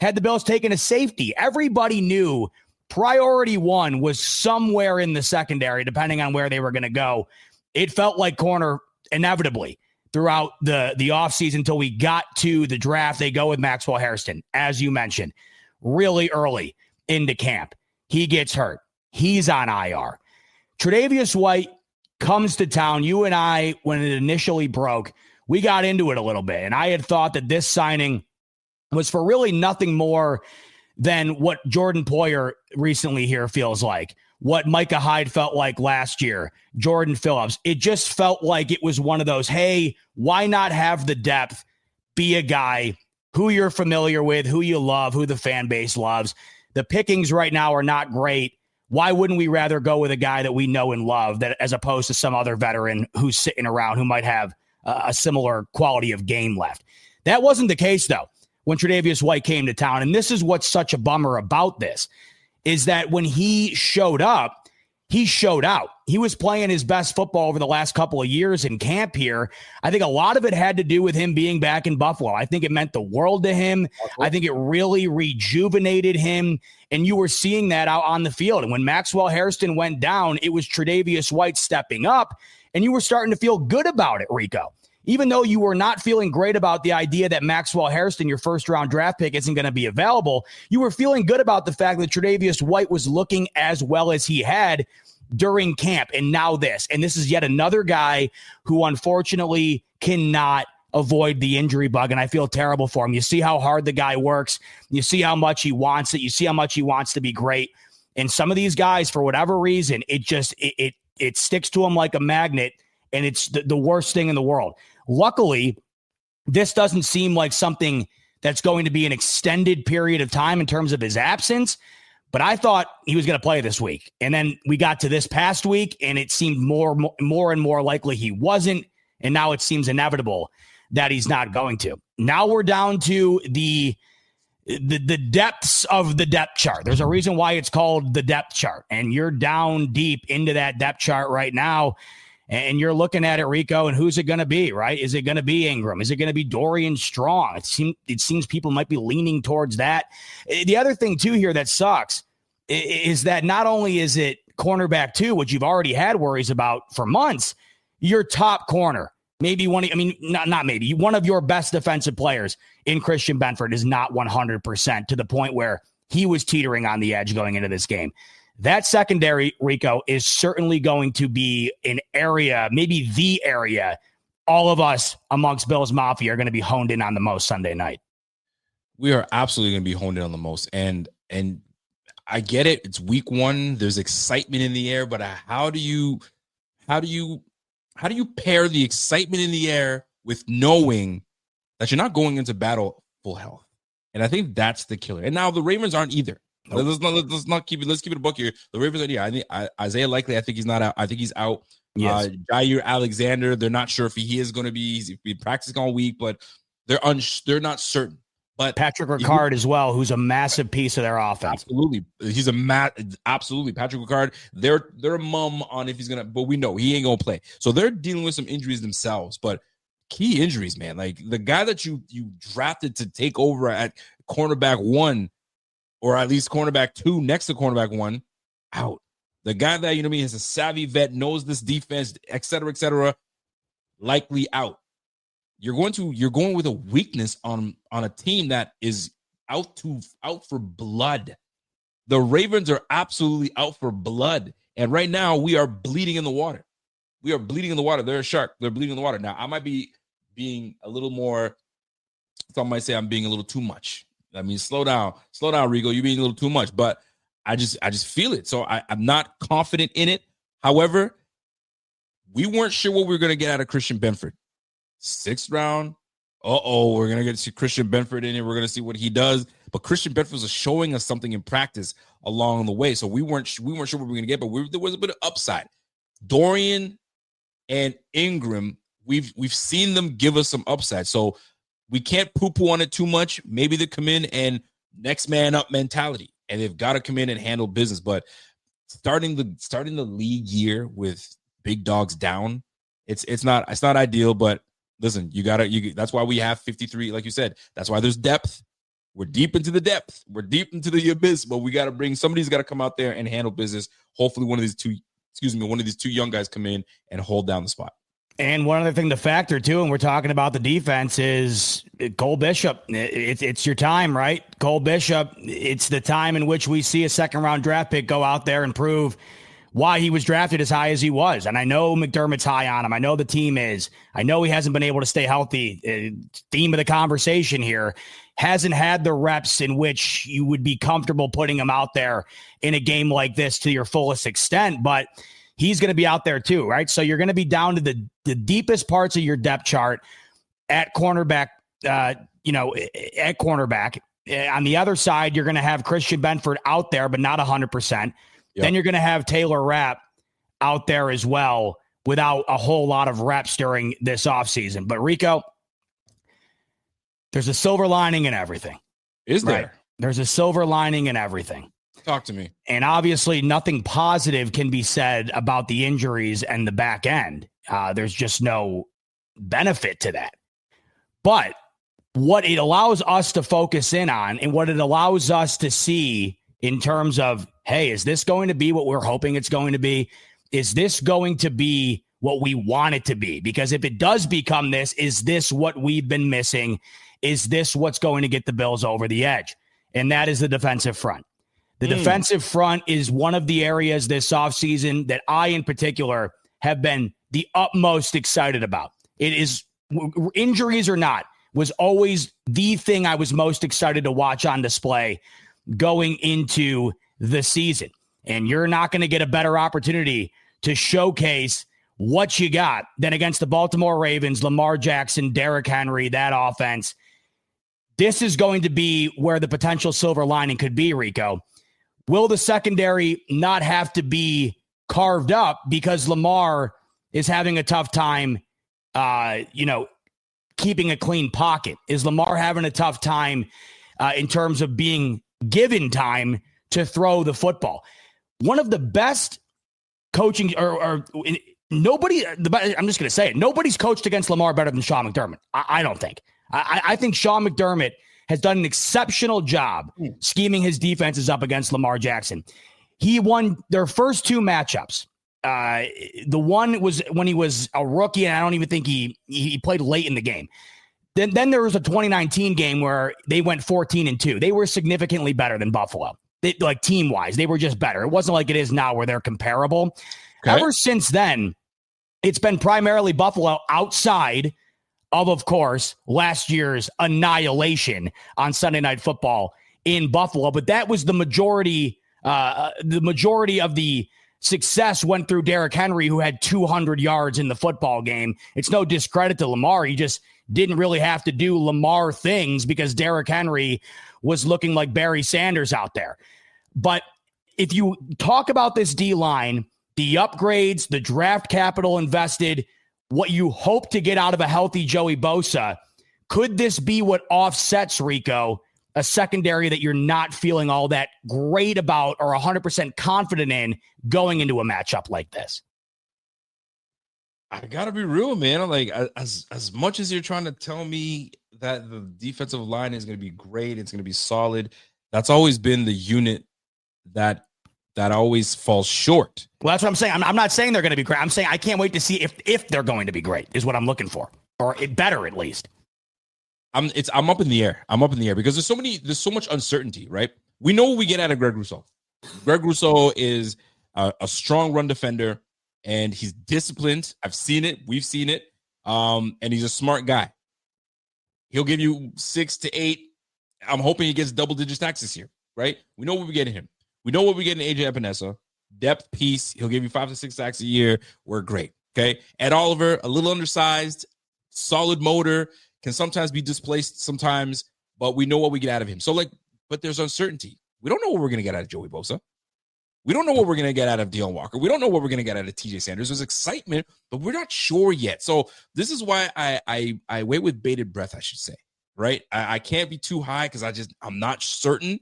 had the Bills taking a safety. Everybody knew priority one was somewhere in the secondary, depending on where they were going to go. It felt like corner inevitably throughout the offseason until we got to the draft. They go with Maxwell Hairston, as you mentioned, really early into camp. He gets hurt. He's on IR. Tre'Davious White comes to town. You and I, when it initially broke, we got into it a little bit. And I had thought that this signing was for really nothing more than what Jordan Poyer recently here feels like. What Micah Hyde felt like last year, Jordan Phillips. It just felt like it was one of those, hey, why not have the depth, be a guy who you're familiar with, who you love, who the fan base loves. The pickings right now are not great. Why wouldn't we rather go with a guy that we know and love that as opposed to some other veteran who's sitting around who might have a similar quality of game left? That wasn't the case, though, when Tre'Davious White came to town. And this is what's such a bummer about this, is that when he showed up, he showed out. He was playing his best football over the last couple of years in camp here. I think a lot of it had to do with him being back in Buffalo. I think it meant the world to him. I think it really rejuvenated him. And you were seeing that out on the field. And when Maxwell Hairston went down, it was Tre'Davious White stepping up. And you were starting to feel good about it, Rico. Even though you were not feeling great about the idea that Maxwell Hairston, your first-round draft pick, isn't going to be available, you were feeling good about the fact that Tre'Davious White was looking as well as he had during camp. And now this. And this is yet another guy who unfortunately cannot avoid the injury bug, and I feel terrible for him. You see how hard the guy works. You see how much he wants it. You see how much he wants to be great. And some of these guys, for whatever reason, it sticks to him like a magnet, and it's the worst thing in the world. Luckily, this doesn't seem like something that's going to be an extended period of time in terms of his absence, but I thought he was going to play this week. And then we got to this past week, and it seemed more and more likely he wasn't, and now it seems inevitable that he's not going to. Now we're down to the depths of the depth chart. There's a reason why it's called the depth chart, and you're down deep into that depth chart right now. And you're looking at it, Rico, and who's it going to be, right? Is it going to be Ingram? Is it going to be Dorian Strong? It seems people might be leaning towards that. The other thing, too, here that sucks is that not only is it cornerback 2, which you've already had worries about for months, your top corner, maybe one of your best defensive players in Christian Benford is not 100% to the point where he was teetering on the edge going into this game. That secondary, Rico, is certainly going to be an area, maybe the area, all of us amongst Bills Mafia are going to be honed in on the most Sunday night. We are absolutely going to be honed in on the most. And I get it. It's week 1. There's excitement in the air, but how do you pair the excitement in the air with knowing that you're not going into battle full health? And I think that's the killer. And now the Ravens aren't either. Nope. Let's keep it a buck here. The Ravens are, I think Isaiah Likely, I think he's not out. I think he's out. Yes. Jair Alexander, they're not sure if he is going to be. He's been practicing all week, but they're not certain. But Patrick Ricard as well, who's a massive piece of their offense. Absolutely, he's absolutely Patrick Ricard. They're a mum on if he's gonna, but we know he ain't gonna play. So they're dealing with some injuries themselves. But key injuries, man, like the guy that you drafted to take over at cornerback 1. Or at least cornerback 2 next to cornerback 1, out. The guy that, is a savvy vet, knows this defense, et cetera, likely out. You're going with a weakness on a team that is out for blood. The Ravens are absolutely out for blood. And right now we are bleeding in the water. They're a shark. They're bleeding in the water. Now I might be being a little more, some might say I'm being a little too much. I mean, slow down, Rico. You're being a little too much, but I just feel it. So I'm not confident in it. However, we weren't sure what we were going to get out of Christian Benford. 6th round. We're going to get Christian Benford in here. We're going to see what he does. But Christian Benford was showing us something in practice along the way. So we weren't sure what we were going to get, but there was a bit of upside. Dorian and Ingram, we've seen them give us some upside. So we can't poo-poo on it too much. Maybe they come in and next man up mentality, and they've got to come in and handle business. But starting the league year with big dogs down, it's not ideal. But listen, that's why we have 53, like you said. That's why there's depth. We're deep into the depth. We're deep into the abyss. But we got to bring somebody's got to come out there and handle business. Hopefully, one of these two young guys come in and hold down the spot. And one other thing to factor, too, and we're talking about the defense, is Cole Bishop. It's your time, right? Cole Bishop, it's the time in which we see a second-round draft pick go out there and prove why he was drafted as high as he was. And I know McDermott's high on him. I know the team is. I know he hasn't been able to stay healthy. Theme of the conversation here, hasn't had the reps in which you would be comfortable putting him out there in a game like this to your fullest extent. But he's going to be out there too, right? So you're going to be down to the deepest parts of your depth chart at cornerback, at cornerback. On the other side, you're going to have Christian Benford out there, but not 100%. Yep. Then you're going to have Taylor Rapp out there as well without a whole lot of reps during this offseason. But Rico, There's a silver lining in everything. Is there? Right? There's a silver lining in everything. Talk to me. And obviously nothing positive can be said about the injuries and the back end. There's just no benefit to that. But what it allows us to focus in on and what it allows us to see in terms of, hey, is this going to be what we're hoping it's going to be? Is this going to be what we want it to be? Because if it does become this, is this what we've been missing? Is this what's going to get the Bills over the edge? And that is the defensive front. The defensive front is one of the areas this offseason that I, in particular, have been the utmost excited about. It is, injuries or not, was always the thing I was most excited to watch on display going into the season. And you're not going to get a better opportunity to showcase what you got than against the Baltimore Ravens, Lamar Jackson, Derrick Henry, that offense. This is going to be where the potential silver lining could be, Rico. Will the secondary not have to be carved up because Lamar is having a tough time, keeping a clean pocket? Is Lamar having a tough time in terms of being given time to throw the football? One of the best coaching nobody, I'm just going to say it. Nobody's coached against Lamar better than Sean McDermott. I don't think. I think Sean McDermott has done an exceptional job scheming his defenses up against Lamar Jackson. He won their first two matchups. The one was when he was a rookie, and I don't even think he played late in the game. Then there was a 2019 game where they went 14-2. They were significantly better than Buffalo. Like team-wise, they were just better. It wasn't like it is now where they're comparable. Okay. Ever since then, it's been primarily Buffalo outside of course, last year's annihilation on Sunday Night Football in Buffalo. But that was the majority. The majority of the success went through Derrick Henry, who had 200 yards in the football game. It's no discredit to Lamar. He just didn't really have to do Lamar things because Derrick Henry was looking like Barry Sanders out there. But if you talk about this D-line, the upgrades, the draft capital invested, what you hope to get out of a healthy Joey Bosa, could this be what offsets, Rico, a secondary that you're not feeling all that great about or 100% confident in going into a matchup like this? I gotta be real, man. I'm like, as much as you're trying to tell me that the defensive line is going to be great, it's going to be solid, that's always been the unit that always falls short. Well, that's what I'm saying. I'm not saying they're going to be great. I'm saying I can't wait to see if they're going to be great is what I'm looking for, or better at least. I'm up in the air. I'm up in the air because there's so much uncertainty, right? We know what we get out of Greg Rousseau. Greg Rousseau is a strong run defender, and he's disciplined. I've seen it. We've seen it. And he's a smart guy. He'll give you 6 to 8. I'm hoping he gets double-digit sacks this year, right? We know what we get in him. We know what we get in AJ Epinesa. Depth piece. He'll give you 5 to 6 sacks a year. We're great. Okay. Ed Oliver, a little undersized, solid motor, can sometimes be displaced sometimes, but we know what we get out of him. So but there's uncertainty. We don't know what we're going to get out of Joey Bosa. We don't know what we're going to get out of Deion Walker. We don't know what we're going to get out of TJ Sanders. There's excitement, but we're not sure yet. So this is why I wait with bated breath, I should say, right? I can't be too high because I'm not certain.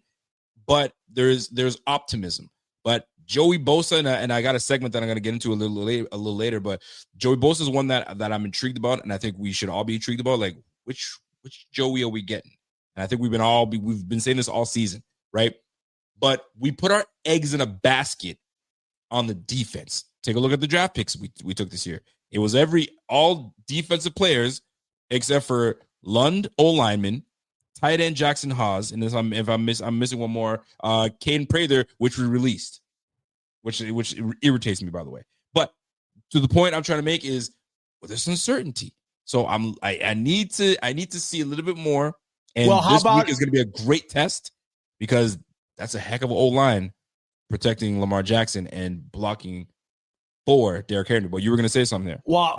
But there's optimism. But Joey Bosa, and I got a segment that I'm going to get into a little later. But Joey Bosa is one that I'm intrigued about, and I think we should all be intrigued about. Like which Joey are we getting? And I think we've been saying this all season, right? But we put our eggs in a basket on the defense. Take a look at the draft picks we took this year. It was all defensive players except for Lund, O-lineman, tight end Jackson Haas, and I'm missing one more, Caden Prather, which we released, which irritates me, by the way. But to the point I'm trying to make is, well, there's uncertainty, so I need to see a little bit more. And this week is going to be a great test because that's a heck of an old line protecting Lamar Jackson and blocking for Derrick Henry. But you were going to say something there. Well,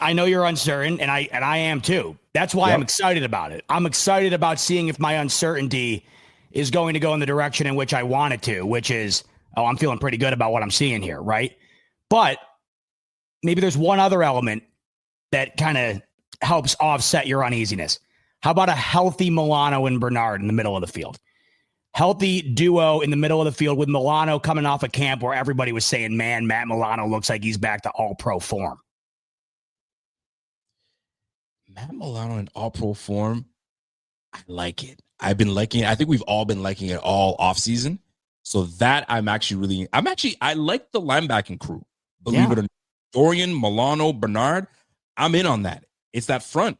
I know you're uncertain, and I am too. That's why I'm excited about it. I'm excited about seeing if my uncertainty is going to go in the direction in which I want it to, which is, I'm feeling pretty good about what I'm seeing here, right? But maybe there's one other element that kind of helps offset your uneasiness. How about a healthy Milano and Bernard in the middle of the field? Healthy duo in the middle of the field with Milano coming off a camp where everybody was saying, man, Matt Milano looks like he's back to all-pro form. Matt Milano in all-pro form, I like it. I've been liking it. I think we've all been liking it all offseason. So that I like the linebacking crew. Believe it or not. Dorian, Milano, Bernard, I'm in on that. It's that front.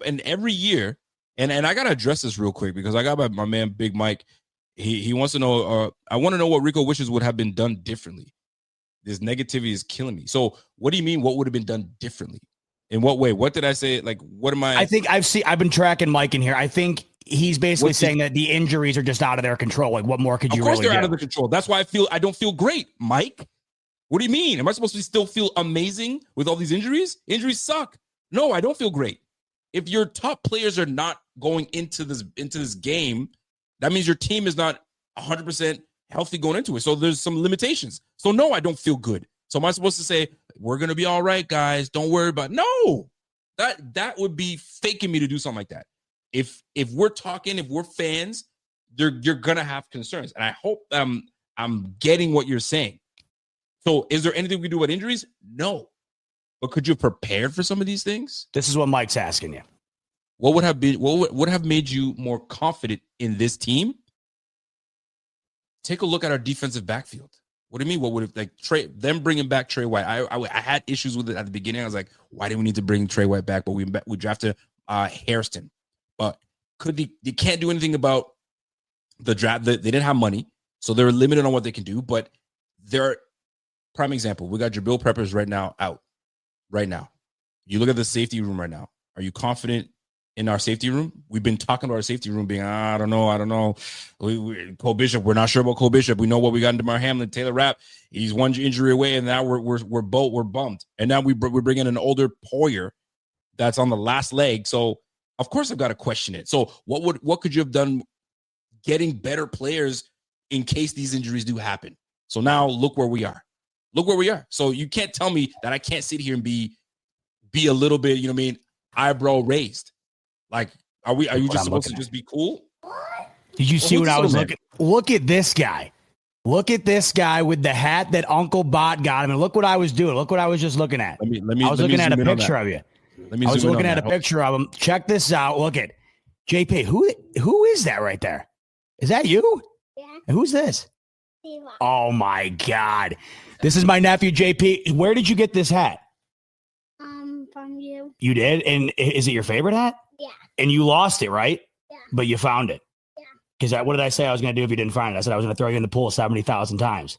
And every year, and I got to address this real quick because I got my man, Big Mike. He wants to know, I want to know what Rico wishes would have been done differently. This negativity is killing me. So what do you mean? What would have been done differently? In what way? What did I say? Like, what am I? I think I've been tracking Mike in here. I think he's basically saying that the injuries are just out of their control. Like, what more could you really do? Of course they're out of their control. That's why I don't feel great, Mike. What do you mean? Am I supposed to still feel amazing with all these injuries? Injuries suck. No, I don't feel great. If your top players are not going into this game, that means your team is not 100% healthy going into it. So there's some limitations. So no, I don't feel good. So am I supposed to say, we're going to be all right, guys, don't worry about it? No, that would be faking me to do something like that. If we're talking, if we're fans, you're going to have concerns. And I hope I'm getting what you're saying. So is there anything we can do about injuries? No. But could you have prepared for some of these things? This is what Mike's asking you. What would have made you more confident in this team? Take a look at our defensive backfield. What do you mean? What would have them bringing back Trey White? I had issues with it at the beginning. I was like, why do we need to bring Trey White back? But we drafted Hairston. But they can't do anything about the draft. They didn't have money, so they're limited on what they can do. But they're prime example. We got Jabril Peppers right now out. Right now, you look at the safety room right now. Are you confident in our safety room? We've been talking about our safety room being, I don't know. Cole Bishop, we're not sure about Cole Bishop. We know what we got in DeMar Hamlin, Taylor Rapp. He's one injury away, and now we're bummed. And now we bring in an older Poyer that's on the last leg. So of course I've got to question it. So what could you have done getting better players in case these injuries do happen? So now look where we are. Look where we are. So you can't tell me that I can't sit here and be a little bit, you know what I mean, eyebrow raised. Like, are you just supposed to just be cool? Did you see what I was looking? Look at this guy. Look at this guy with the hat that Uncle Bot got him. And look what I was doing. Look what I was just looking at. I was looking at a picture of you. I was looking at a picture of him. Check this out. Look at JP. Who is that right there? Is that you? Yeah. And who's this? Oh my God. This is my nephew, JP. Where did you get this hat? From you. You did? And is it your favorite hat? Yeah. And you lost it, right? Yeah. But you found it. Yeah. Because what did I say I was going to do if you didn't find it? I said I was going to throw you in the pool 70,000 times.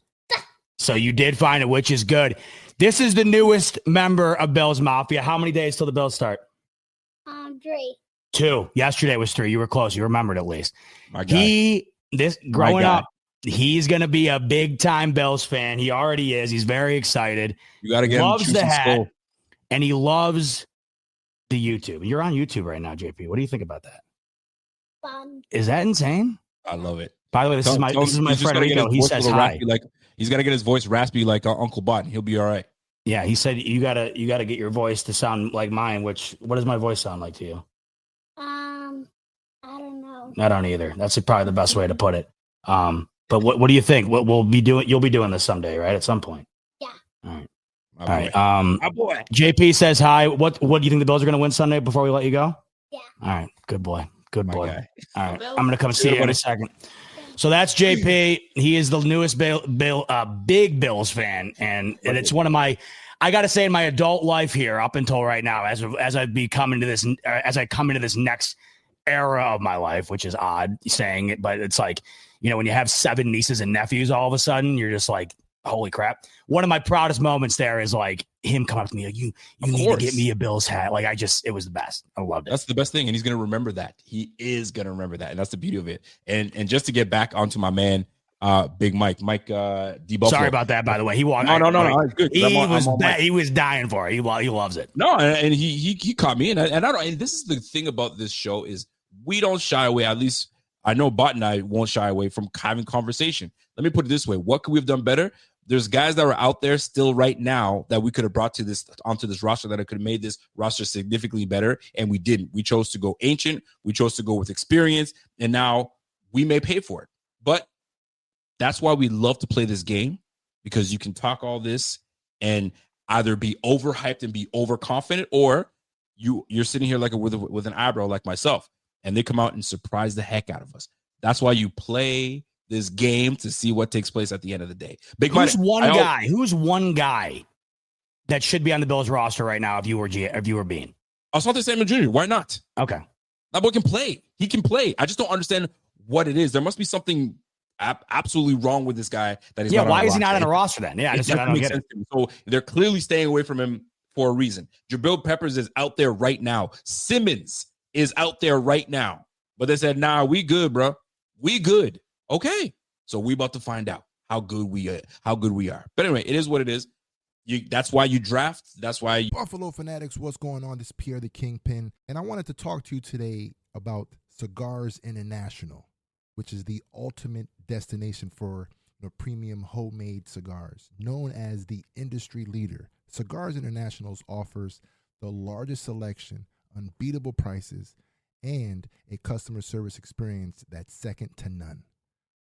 So you did find it, which is good. This is the newest member of Bills Mafia. How many days till the Bills start? 3. 2. Yesterday was 3. You were close. You remembered at least. My guy. Growing up, he's going to be a big time Bills fan. He already is. He's very excited. You got to get loves him the hat, skull. And he loves the YouTube. You're on YouTube right now, JP. What do you think about that? Fun. Is that insane? I love it. By the way, this is my friend Rico. He says hi. He's got to get his voice raspy like Uncle Bot. He'll be all right. Yeah, he said you gotta get your voice to sound like mine. What does my voice sound like to you? I don't know. I don't either. That's probably the best way to put it. But what do you think? What we'll be doing? You'll be doing this someday, right? At some point. Yeah. All right. My All right. My boy. JP says hi. What do you think the Bills are going to win Sunday before we let you go? Yeah. All right. Good boy. Good My boy. guy. All right. I'm going to come see you in a second. So that's JP. He is the newest big Bills fan, and it's one of my. I got to say, in my adult life here, up until right now, as I come into this next era of my life, which is odd saying it, but it's like, you know, when you have 7 nieces and nephews, all of a sudden you're just like, holy crap. One of my proudest moments there is like him coming up to me like, you need to get me a Bills hat. Like it was the best. I loved it. That's the best thing. And he's going to remember that. He is going to remember that. And that's the beauty of it. And just to get back onto my man, Big Mike D. Sorry about that, by the way. He walked. No. It's good. He was dying for it. He loves it. No, and he caught me. And I don't. And this is the thing about this show is we don't shy away. At least I know Bot and I won't shy away from having conversation. Let me put it this way: what could we have done better? There's guys that are out there still right now that we could have brought onto this roster that could have made this roster significantly better, and we didn't. We chose to go ancient. We chose to go with experience, and now we may pay for it. But that's why we love to play this game, because you can talk all this and either be overhyped and be overconfident, or you're sitting here like with an eyebrow like myself, and they come out and surprise the heck out of us. That's why you play this game, to see what takes place at the end of the day. Who's one guy that should be on the Bills roster right now if you were being? Asante Samuel Jr. Why not? Okay. That boy can play. He can play. I just don't understand what it is. There must be something absolutely wrong with this guy that he's why is he not on a roster then? Yeah, I don't get it. So they're clearly staying away from him for a reason. Jabril Peppers is out there right now. Simmons is out there right now. But they said, nah, we good, bro. We good. Okay. So we about to find out how good we are. But anyway, it is what it is. That's why you draft. That's why Buffalo Fanatics, what's going on? This is Pierre the Kingpin, and I wanted to talk to you today about Cigars International, which is the ultimate destination for premium homemade cigars. Known as the industry leader, Cigars International offers the largest selection, unbeatable prices, and a customer service experience that's second to none.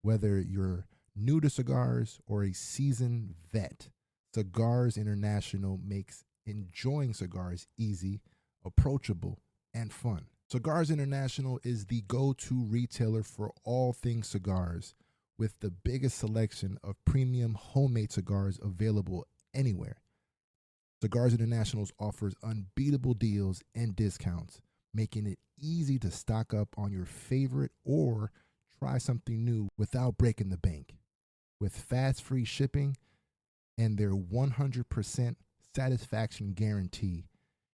Whether you're new to cigars or a seasoned vet, Cigars International makes enjoying cigars easy, approachable, and fun. Cigars International is the go-to retailer for all things cigars, with the biggest selection of premium homemade cigars available anywhere. Cigars International offers unbeatable deals and discounts, making it easy to stock up on your favorite or try something new without breaking the bank. With fast free shipping and their 100% satisfaction guarantee,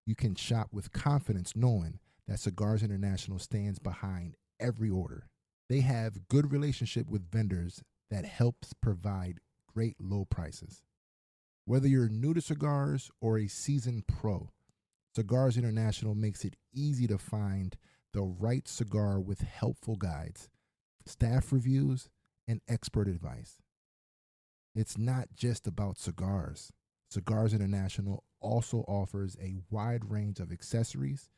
you can shop with confidence knowing that Cigars International stands behind every order. They have good relationship with vendors that helps provide great low prices. Whether you're new to cigars or a seasoned pro, Cigars International makes it easy to find the right cigar with helpful guides, staff reviews, and expert advice. It's not just about cigars. Cigars International also offers a wide range of accessories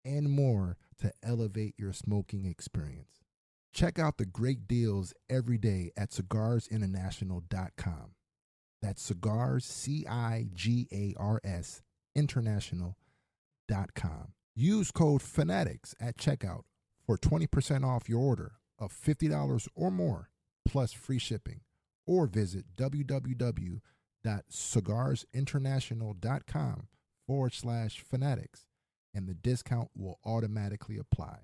and more to elevate your smoking experience. Check out the great deals every day at cigarsinternational.com. That's cigars, CIGARS, international.com. Use code FANATICS at checkout for 20% off your order of $50 or more, plus free shipping. Or visit www.cigarsinternational.com/fanatics, and the discount will automatically apply.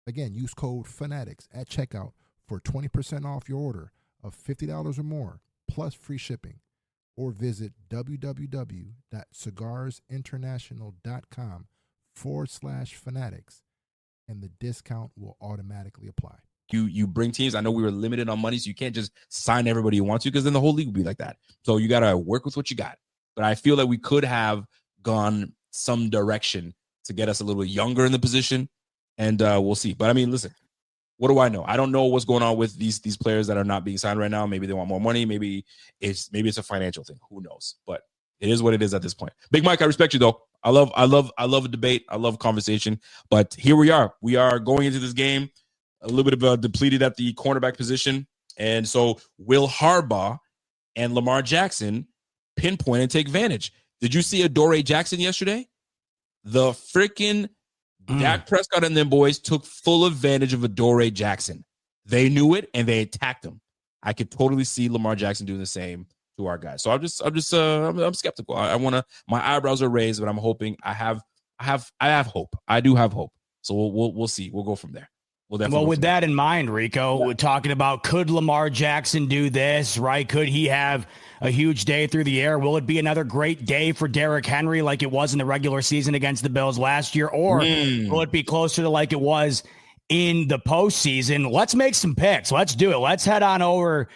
Again, use code FANATICS at checkout for 20% off your order of $50 or more, plus free shipping. Or visit www.cigarsinternational.com/fanatics, and the discount will automatically apply. You bring teams. I know we were limited on money, so you can't just sign everybody you want to, because then the whole league would be like that. So you got to work with what you got. But I feel that we could have gone some direction to get us a little younger in the position, and we'll see. But I mean, listen, what do I know? I don't know what's going on with these players that are not being signed right now. Maybe they want more money. Maybe it's a financial thing. Who knows? But it is what it is at this point. Big Mike, I respect you though. I love a debate. I love conversation. But here we are. We are going into this game a little bit of depleted at the cornerback position. And so Will Harbaugh and Lamar Jackson pinpoint and take advantage. Did you see Adoree Jackson yesterday? The freaking Dak Prescott and them boys took full advantage of Adoree Jackson. They knew it and they attacked him. I could totally see Lamar Jackson doing the same to our guys. So I'm skeptical. My eyebrows are raised, but I'm hoping I have hope. I do have hope. So we'll see. We'll go from there. Well, with that in mind, Rico, we're talking about, could Lamar Jackson do this, right? Could he have a huge day through the air? Will it be another great day for Derrick Henry like it was in the regular season against the Bills last year? Or will it be closer to like it was in the postseason? Let's make some picks. Let's do it. Let's head on over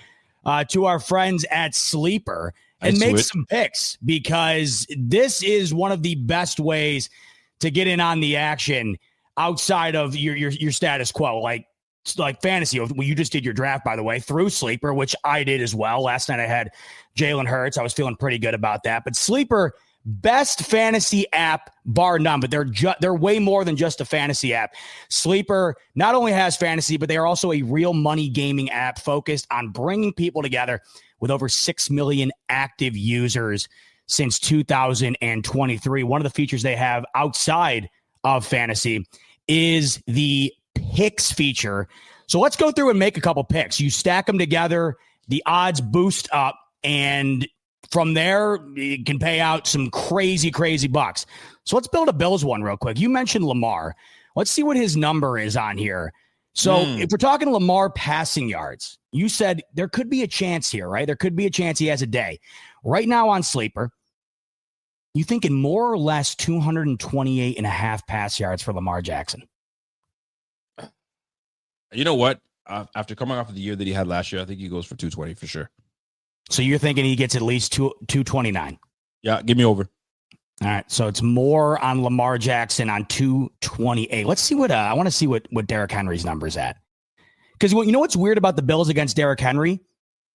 to our friends at Sleeper and make some picks, because this is one of the best ways to get in on the action outside of your status quo. Like, like fantasy. Well, you just did your draft, by the way, through Sleeper, which I did as well. Last night I had Jalen Hurts. I was feeling pretty good about that. But Sleeper, best fantasy app, bar none. But they're way more than just a fantasy app. Sleeper not only has fantasy, but they are also a real money gaming app focused on bringing people together with over 6 million active users since 2023. One of the features they have outside of fantasy is the picks feature. So let's go through and make a couple picks. You stack them together, the odds boost up, and from there, you can pay out some crazy, crazy bucks. So let's build a Bills one real quick. You mentioned Lamar. Let's see what his number is on here. So if we're talking Lamar passing yards, you said there could be a chance here, right? There could be a chance he has a day. Right now on Sleeper, you thinking more or less 228 and a half pass yards for Lamar Jackson? You know what? After coming off of the year that he had last year, I think he goes for 220 for sure. So you're thinking he gets at least 229? Yeah, give me over. All right, so it's more on Lamar Jackson on 228. Let's see what I want to see what Derrick Henry's number is at. Because you know what's weird about the Bills against Derrick Henry?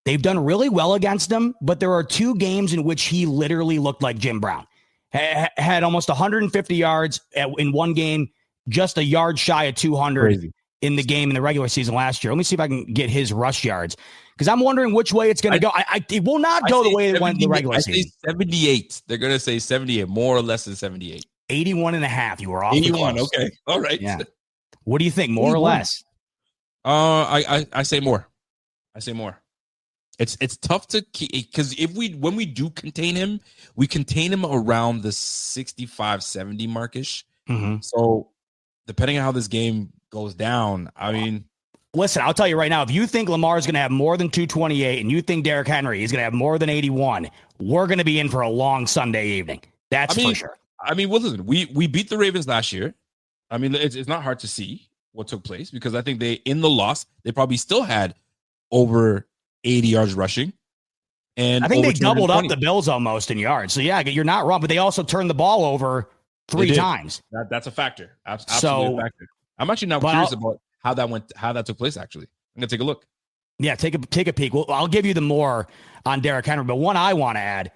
They've done really well against him, but there are 2 games in which he literally looked like Jim Brown. Had almost 150 yards in one game, just a yard shy of 200. Crazy. In the game in the regular season last year. Let me see if I can get his rush yards, because I'm wondering which way it's going to go. It will not go the way it went in the regular season. 78. They're going to say 78, more or less than 78. 81 and a half. You were off. 81. Okay. All right. Yeah. What do you think? More 81. Or less? I say more. I say more. It's tough to keep, because when we do contain him, we contain him around the 65, 70 markish. Mm-hmm. So depending on how this game goes down, I mean, listen, I'll tell you right now, if you think Lamar is going to have more than 228 and you think Derrick Henry is going to have more than 81, we're going to be in for a long Sunday evening. That's for sure. I mean, well, listen, we beat the Ravens last year. I mean, it's not hard to see what took place, because I think in the loss, they probably still had over 80 yards rushing. And I think they doubled up the Bills almost in yards. So yeah, you're not wrong, but they also turned the ball over 3 times. That's a factor. Absolutely a factor. I'm actually now curious about how that took place, actually. I'm going to take a look. Yeah, take a peek. Well, I'll give you the more on Derrick Henry, but one I want to add,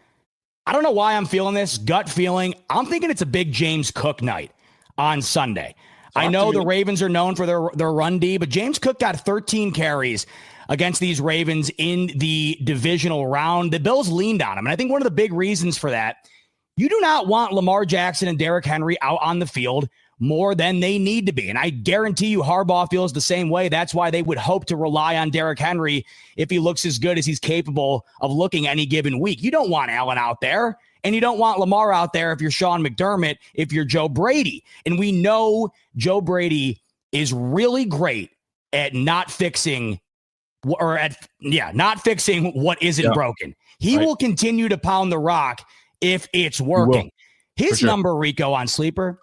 I don't know why I'm feeling this gut feeling. I'm thinking it's a big James Cook night on Sunday. I know the Ravens are known for their run D, but James Cook got 13 carries against these Ravens in the divisional round. The Bills leaned on him, and I think one of the big reasons for that, you do not want Lamar Jackson and Derrick Henry out on the field more than they need to be. And I guarantee you Harbaugh feels the same way. That's why they would hope to rely on Derrick Henry if he looks as good as he's capable of looking any given week. You don't want Allen out there, and you don't want Lamar out there if you're Sean McDermott, if you're Joe Brady. And we know Joe Brady is really great at not fixing what isn't broken. He will continue to pound the rock if it's working. His number, Rico, on Sleeper,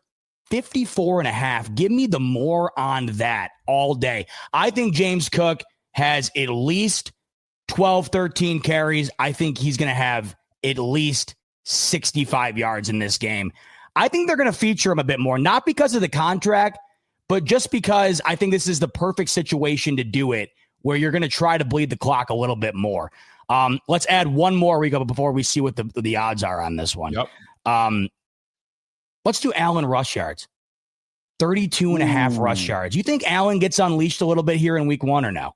54 and a half. Give me the more on that all day. I think James Cook has at least 12, 13 carries. I think he's going to have at least 65 yards in this game. I think they're going to feature him a bit more, not because of the contract, but just because I think this is the perfect situation to do it, where you're going to try to bleed the clock a little bit more. Let's add one more, Rico, before we see what the odds are on this one. Yep. Let's do Allen rush yards. 32 and a half rush yards. You think Allen gets unleashed a little bit here in week 1 or no?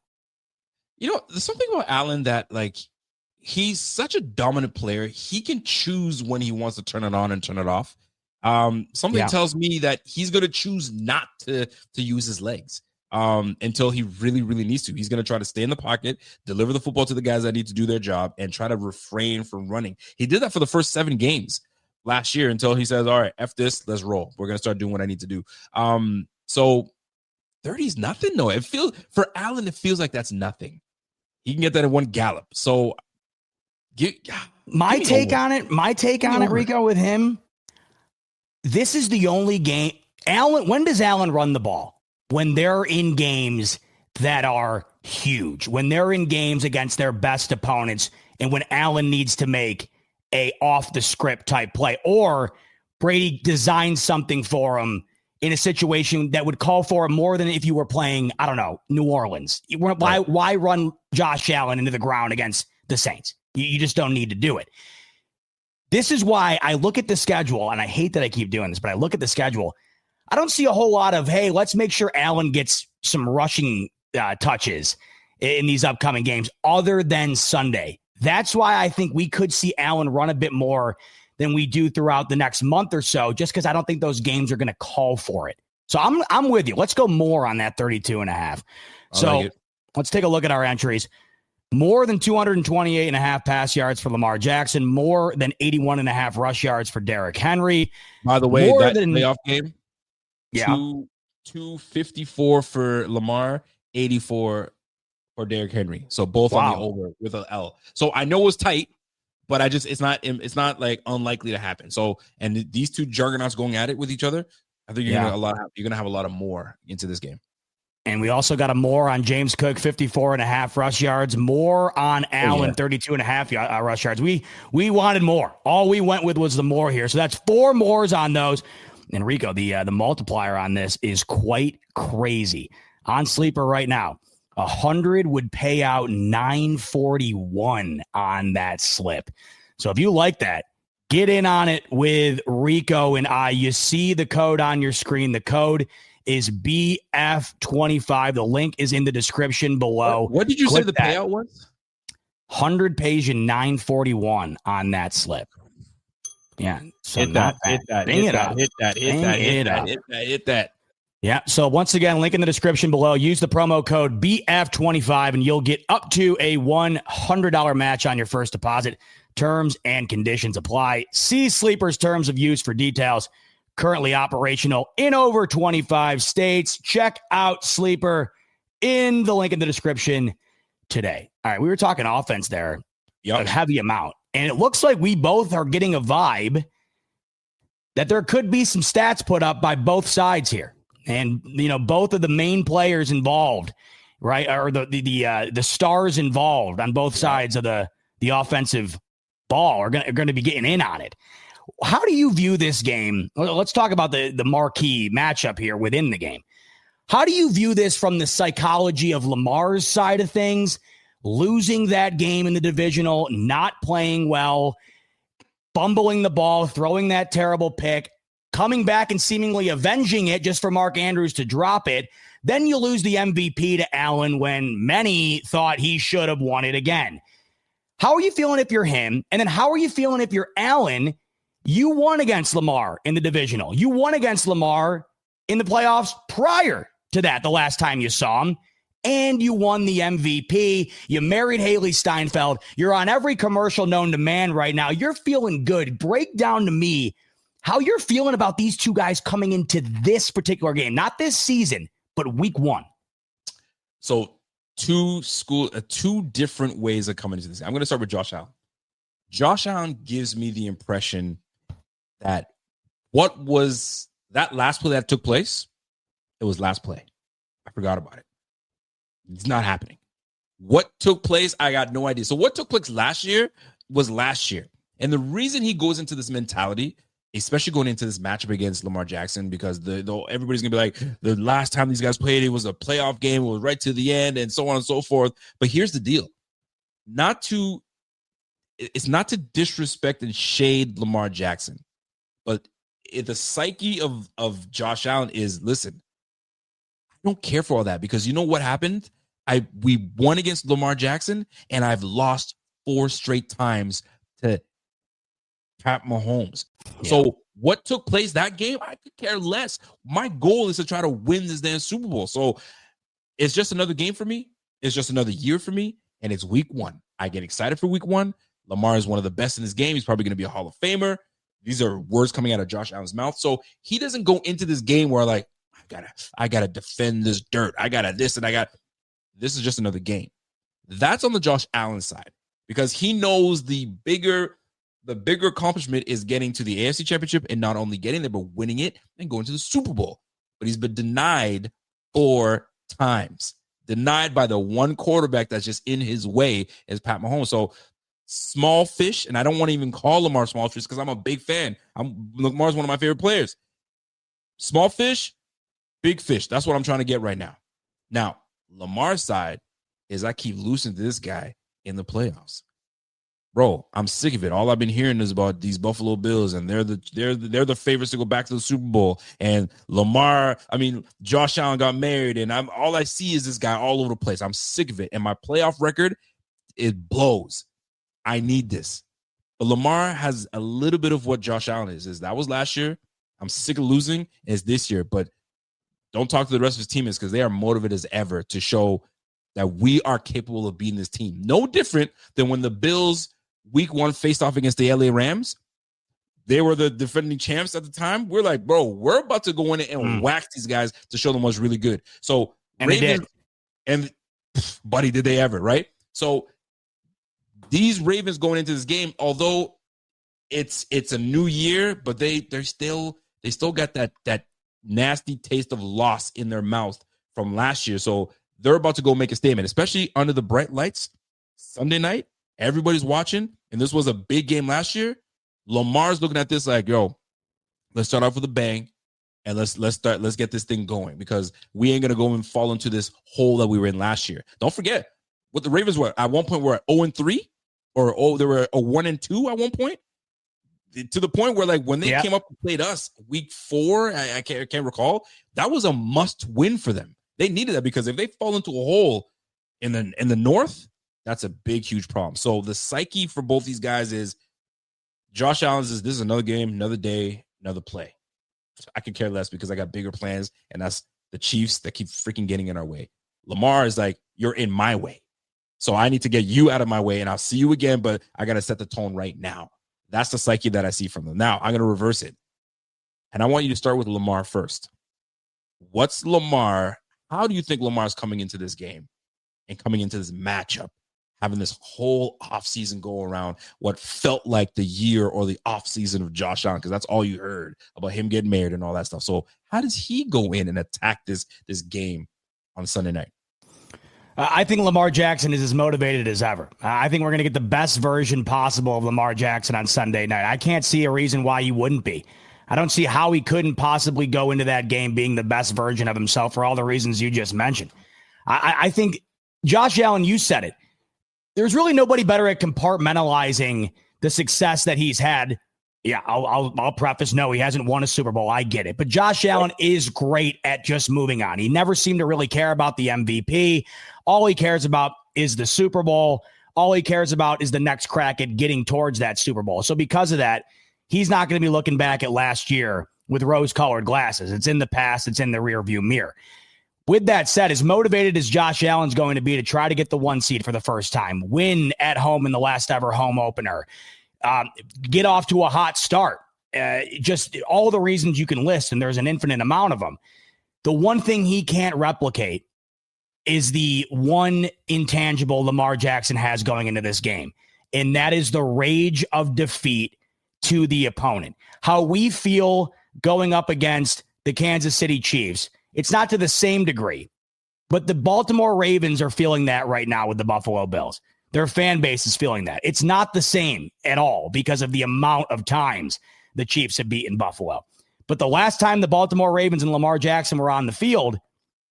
You know, there's something about Allen that, like, he's such a dominant player. He can choose when he wants to turn it on and turn it off. Something tells me that he's going to choose not to use his legs until he really, really needs to. He's going to try to stay in the pocket, deliver the football to the guys that need to do their job, and try to refrain from running. He did that for the first 7 games last year until he says, all right, F this, let's roll. We're going to start doing what I need to do. So 30 is nothing. No, for Allen, it feels like that's nothing. He can get that in one gallop. So my take on it, Rico, with him, this is the only game. Allen, when does Allen run the ball? When they're in games that are huge, when they're in games against their best opponents, and when Allen needs to make a off the script type play, or Brady designs something for him in a situation that would call for it more than if you were playing, I don't know, New Orleans. Why run Josh Allen into the ground against the Saints? You just don't need to do it. This is why I look at the schedule, and I hate that I keep doing this, but I look at the schedule. I don't see a whole lot of, hey, let's make sure Allen gets some rushing touches in these upcoming games other than Sunday. That's why I think we could see Allen run a bit more than we do throughout the next month or so, just because I don't think those games are going to call for it. So I'm with you. Let's go more on that 32.5. So let's take a look at our entries. More than 228.5 pass yards for Lamar Jackson, more than 81.5 rush yards for Derrick Henry. By the way, that playoff game, 254 for Lamar, 84 for Derrick Henry. So both on the over with an L. So I know it was tight, but it's not like unlikely to happen. So, and these two juggernauts going at it with each other, I think you're gonna have a lot of more into this game. And we also got a more on James Cook, 54.5 rush yards, more on Allen, 32.5 rush yards. We wanted more. All we went with was the more here. So that's 4 mores on those. And Rico, the multiplier on this is quite crazy. On Sleeper right now, 100 would pay out 941 on that slip. So if you like that, get in on it with Rico and I. You see the code on your screen. The code is BF25. The link is in the description below. What did you say the payout was? 100 pays you 941 on that slip. Yeah. So hit that. Hit that. Yeah. So once again, link in the description below. Use the promo code BF25 and you'll get up to a $100 match on your first deposit. Terms and conditions apply. See Sleeper's terms of use for details. Currently operational in over 25 states. Check out Sleeper in the link in the description today. All right. We were talking offense there. A heavy amount. And it looks like we both are getting a vibe that there could be some stats put up by both sides here. And, both of the main players involved, right, or the stars involved on both sides of the offensive ball are going to be getting in on it. How do you view this game? Let's talk about the marquee matchup here within the game. How do you view this from the psychology of Lamar's side of things, losing that game in the divisional, not playing well, fumbling the ball, throwing that terrible pick, coming back and seemingly avenging it just for Mark Andrews to drop it. Then you lose the MVP to Allen when many thought he should have won it again. How are you feeling if you're him? And then how are you feeling if you're Allen? You won against Lamar in the divisional. You won against Lamar in the playoffs prior to that, the last time you saw him. And you won the MVP. You married Haley Steinfeld. You're on every commercial known to man right now. You're feeling good. Break down to me how you're feeling about these two guys coming into this particular game. Not this season, but week 1. So two different ways of coming into this. I'm going to start with Josh Allen. Josh Allen gives me the impression that what was that last play that took place? It was last play. I forgot about it. It's not happening. What took place? I got no idea. So what took place last year was last year. And the reason he goes into this mentality, especially going into this matchup against Lamar Jackson, because everybody's going to be like, the last time these guys played, it was a playoff game. It was right to the end and so on and so forth. But here's the deal. It's not to disrespect and shade Lamar Jackson, but the psyche of Josh Allen is, listen, I don't care for all that because you know what happened? We won against Lamar Jackson and I've lost 4 straight times to Pat Mahomes. Yeah. So what took place that game? I could care less. My goal is to try to win this damn Super Bowl. So it's just another game for me. It's just another year for me. And it's week 1. I get excited for week 1. Lamar is one of the best in this game. He's probably going to be a Hall of Famer. These are words coming out of Josh Allen's mouth. So he doesn't go into this game where like, I gotta defend this dirt. This is just another game. That's on the Josh Allen side because he knows the bigger accomplishment is getting to the AFC Championship and not only getting there, but winning it and going to the Super Bowl. But he's been denied 4 times. Denied by the one quarterback that's just in his way as Pat Mahomes. So small fish, and I don't want to even call Lamar small fish because I'm a big fan. Lamar's one of my favorite players. Small fish, big fish. That's what I'm trying to get right now. Now, Lamar's side is I keep losing to this guy in the playoffs. Bro, I'm sick of it. All I've been hearing is about these Buffalo Bills, and they're the favorites to go back to the Super Bowl. And Josh Allen got married, and all I see is this guy all over the place. I'm sick of it. And my playoff record, it blows. I need this. But Lamar has a little bit of what Josh Allen is. That was last year. I'm sick of losing. It's this year. But don't talk to the rest of his teammates because they are motivated as ever to show that we are capable of beating this team. No different than when the Bills week 1 faced off against the LA Rams. They were the defending champs at the time. We're like, bro, we're about to go in and whack these guys to show them what's really good. So and Ravens, and buddy, did they ever, right? So these Ravens going into this game, although it's a new year, but they still got that nasty taste of loss in their mouth from last year. So they're about to go make a statement, especially under the bright lights Sunday night. Everybody's watching, and this was a big game last year. Lamar's looking at this like, yo, let's start off with a bang, and let's get this thing going because we ain't gonna go and fall into this hole that we were in last year. Don't forget what the Ravens were at one point. Were at 0-3, or they were a 1-2 at one point. To the point where, like, when they came up and played us week 4, I can't recall. That was a must win for them. They needed that because if they fall into a hole in the North, that's a big, huge problem. So the psyche for both these guys is Josh Allen's this is another game, another day, another play. So I could care less because I got bigger plans, and that's the Chiefs that keep freaking getting in our way. Lamar is like, you're in my way. So I need to get you out of my way, and I'll see you again, but I got to set the tone right now. That's the psyche that I see from them. Now, I'm going to reverse it. And I want you to start with Lamar first. What's Lamar? How do you think Lamar's coming into this game and coming into this matchup, having this whole offseason go around what felt like the year or the offseason of Josh Allen, because that's all you heard about him getting married and all that stuff. So how does he go in and attack this game on Sunday night? I think Lamar Jackson is as motivated as ever. I think we're going to get the best version possible of Lamar Jackson on Sunday night. I can't see a reason why he wouldn't be. I don't see how he couldn't possibly go into that game being the best version of himself for all the reasons you just mentioned. I think, Josh Allen, you said it. There's really nobody better at compartmentalizing the success that he's had. Yeah, I'll preface, no, he hasn't won a Super Bowl. I get it. But Josh Allen is great at just moving on. He never seemed to really care about the MVP. All he cares about is the Super Bowl. All he cares about is the next crack at getting towards that Super Bowl. So because of that, he's not going to be looking back at last year with rose-colored glasses. It's in the past. It's in the rearview mirror. With that said, as motivated as Josh Allen's going to be to try to get the 1 seed for the first time, win at home in the last ever home opener, get off to a hot start, just all the reasons you can list, and there's an infinite amount of them. The one thing he can't replicate is the one intangible Lamar Jackson has going into this game, and that is the rage of defeat to the opponent. How we feel going up against the Kansas City Chiefs, it's not to the same degree, but the Baltimore Ravens are feeling that right now with the Buffalo Bills. Their fan base is feeling that. It's not the same at all because of the amount of times the Chiefs have beaten Buffalo. But the last time the Baltimore Ravens and Lamar Jackson were on the field,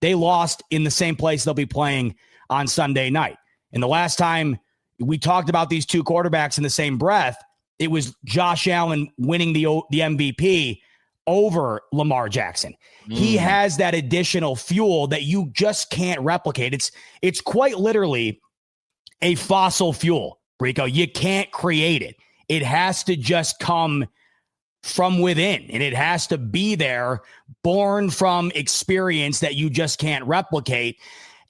they lost in the same place they'll be playing on Sunday night. And the last time we talked about these two quarterbacks in the same breath, it was Josh Allen winning the MVP over Lamar Jackson. He has that additional fuel that you just can't replicate. It's quite literally a fossil fuel, Rico. You can't create it. It has to just come from within, and it has to be there, born from experience that you just can't replicate.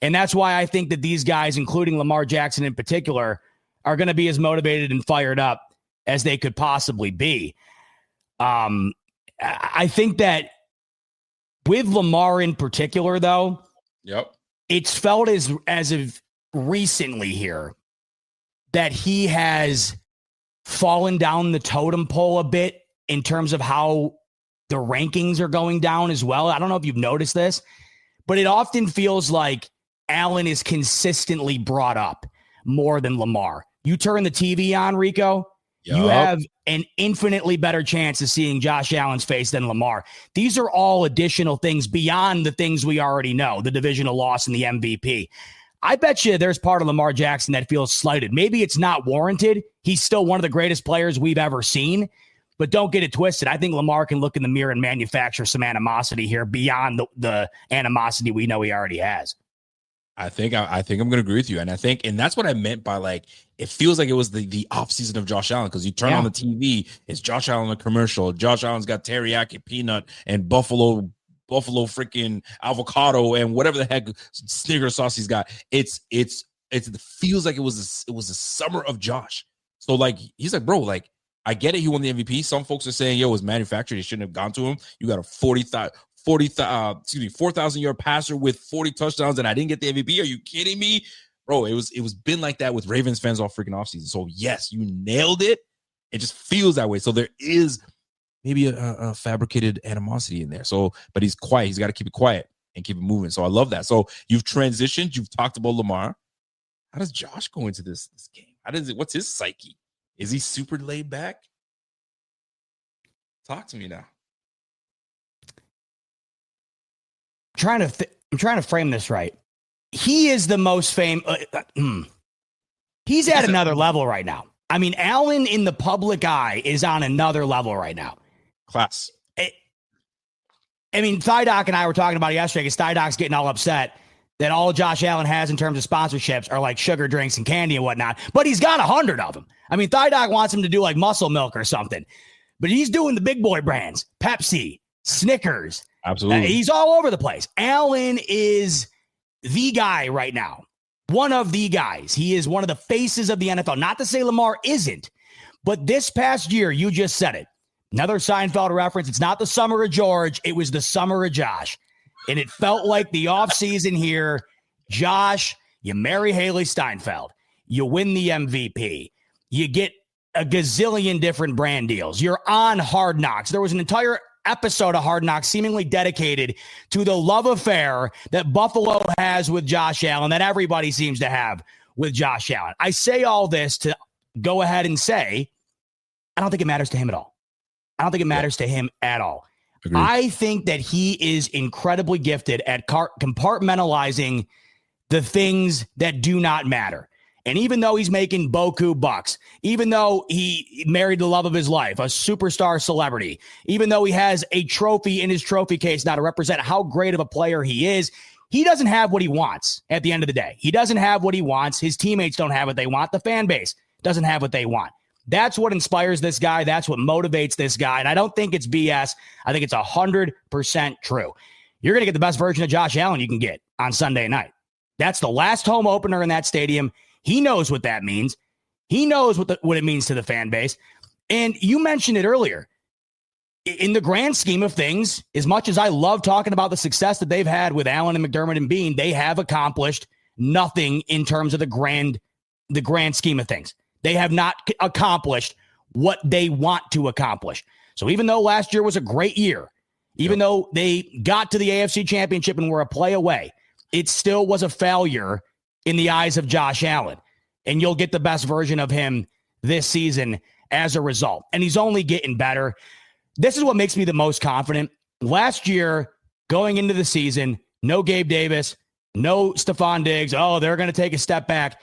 And that's why I think that these guys, including Lamar Jackson in particular, are going to be as motivated and fired up as they could possibly be. I think that with Lamar in particular, though, it's felt as of recently here that he has fallen down the totem pole a bit in terms of how the rankings are going down as well. I don't know if you've noticed this, but it often feels like Allen is consistently brought up more than Lamar. You turn the TV on, Rico, you Yup. have an infinitely better chance of seeing Josh Allen's face than Lamar. These are all additional things beyond the things we already know, the divisional loss and the MVP. I bet you there's part of Lamar Jackson that feels slighted. Maybe it's not warranted. He's still one of the greatest players we've ever seen, but don't get it twisted. I think Lamar can look in the mirror and manufacture some animosity here beyond the animosity we know he already has. I think I'm going to agree with you. And that's what I meant by like, it feels like it was the offseason of Josh Allen, because you turn on the TV, it's Josh Allen in a commercial. Josh Allen's got teriyaki peanut and buffalo freaking avocado and whatever the heck Snickers sauce he's got. It feels like it was the summer of Josh. So like, he's like, bro, like, I get it. He won the MVP. Some folks are saying, yo, it was manufactured. It shouldn't have gone to him. You got a 4,000-yard passer with 40 touchdowns, and I didn't get the MVP. Are you kidding me? Bro, it was been like that with Ravens fans all freaking offseason. So yes, you nailed it. It just feels that way. So there is maybe a fabricated animosity in there. So, but he's quiet. He's got to keep it quiet and keep it moving. So I love that. So you've transitioned. You've talked about Lamar. How does Josh go into this game? What's his psyche? Is he super laid back? Talk to me now. I'm trying to frame this right. He is the most famous. He's at another level right now. I mean, Allen in the public eye is on another level right now. Class. I mean, Thydock and I were talking about it yesterday because Thydock's getting all upset that all Josh Allen has in terms of sponsorships are like sugar drinks and candy and whatnot, but he's got 100 of them. I mean, Thydock wants him to do like Muscle Milk or something, but he's doing the big boy brands, Pepsi, Snickers. Absolutely. He's all over the place. Allen is the guy right now. One of the guys. He is one of the faces of the NFL. Not to say Lamar isn't, but this past year, you just said it. Another Seinfeld reference. It's not the summer of George. It was the summer of Josh. And it felt like the offseason here. Josh, you marry Haley Steinfeld. You win the MVP. You get a gazillion different brand deals. You're on Hard Knocks. There was an entire episode of Hard Knocks seemingly dedicated to the love affair that Buffalo has with Josh Allen, that everybody seems to have with Josh Allen. I say all this to go ahead and say, I don't think it matters to him at all. I don't think it matters to him at all. Agreed. I think that he is incredibly gifted at compartmentalizing the things that do not matter. And even though he's making beaucoup bucks, even though he married the love of his life, a superstar celebrity, even though he has a trophy in his trophy case now to represent how great of a player he is, he doesn't have what he wants at the end of the day. He doesn't have what he wants. His teammates don't have what they want. The fan base doesn't have what they want. That's what inspires this guy. That's what motivates this guy. And I don't think it's BS. I think it's 100% true. You're going to get the best version of Josh Allen you can get on Sunday night. That's the last home opener in that stadium. He knows what that means. He knows what it means to the fan base. And you mentioned it earlier. In the grand scheme of things, as much as I love talking about the success that they've had with Allen and McDermott and Bean, they have accomplished nothing in terms of the grand scheme of things. They have not accomplished what they want to accomplish. So even though last year was a great year, even though they got to the AFC Championship and were a play away, it still was a failure in the eyes of Josh Allen. And you'll get the best version of him this season as a result. And he's only getting better. This is what makes me the most confident. Last year, going into the season, no Gabe Davis, no Stephon Diggs. Oh, they're going to take a step back.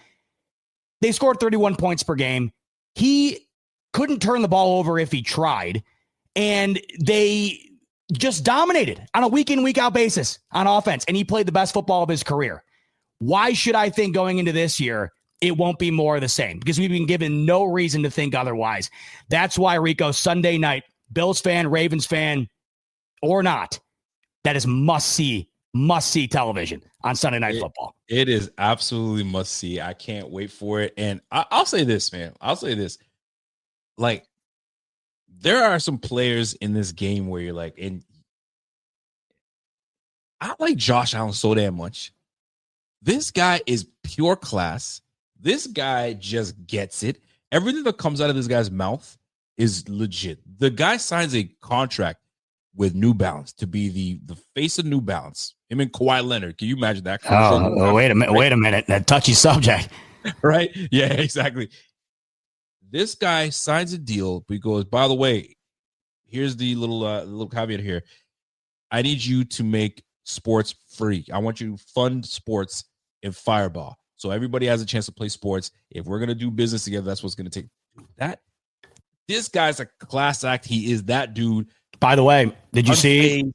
They scored 31 points per game. He couldn't turn the ball over if he tried. And they just dominated on a week in, week out basis on offense. And he played the best football of his career. Why should I think going into this year, it won't be more of the same? Because we've been given no reason to think otherwise. That's why, Rico, Sunday night, Bills fan, Ravens fan, or not, that is must-see television on Sunday Night Football. It is absolutely must-see. I can't wait for it. And I'll say this, man. I'll say this. Like, there are some players in this game where you're like, and I like Josh Allen so damn much. This guy is pure class. This guy just gets it. Everything that comes out of this guy's mouth is legit. The guy signs a contract with New Balance to be the face of New Balance. Him and Kawhi Leonard. Can you imagine that? Oh, wait a minute. That touchy subject. Right? Yeah, exactly. This guy signs a deal because, by the way, here's the little caveat here. I need you to make sports free. I want you to fund sports in Fireball. So everybody has a chance to play sports. If we're going to do business together, that's what's going to take. This guy's a class act. He is that dude. By the way, did you see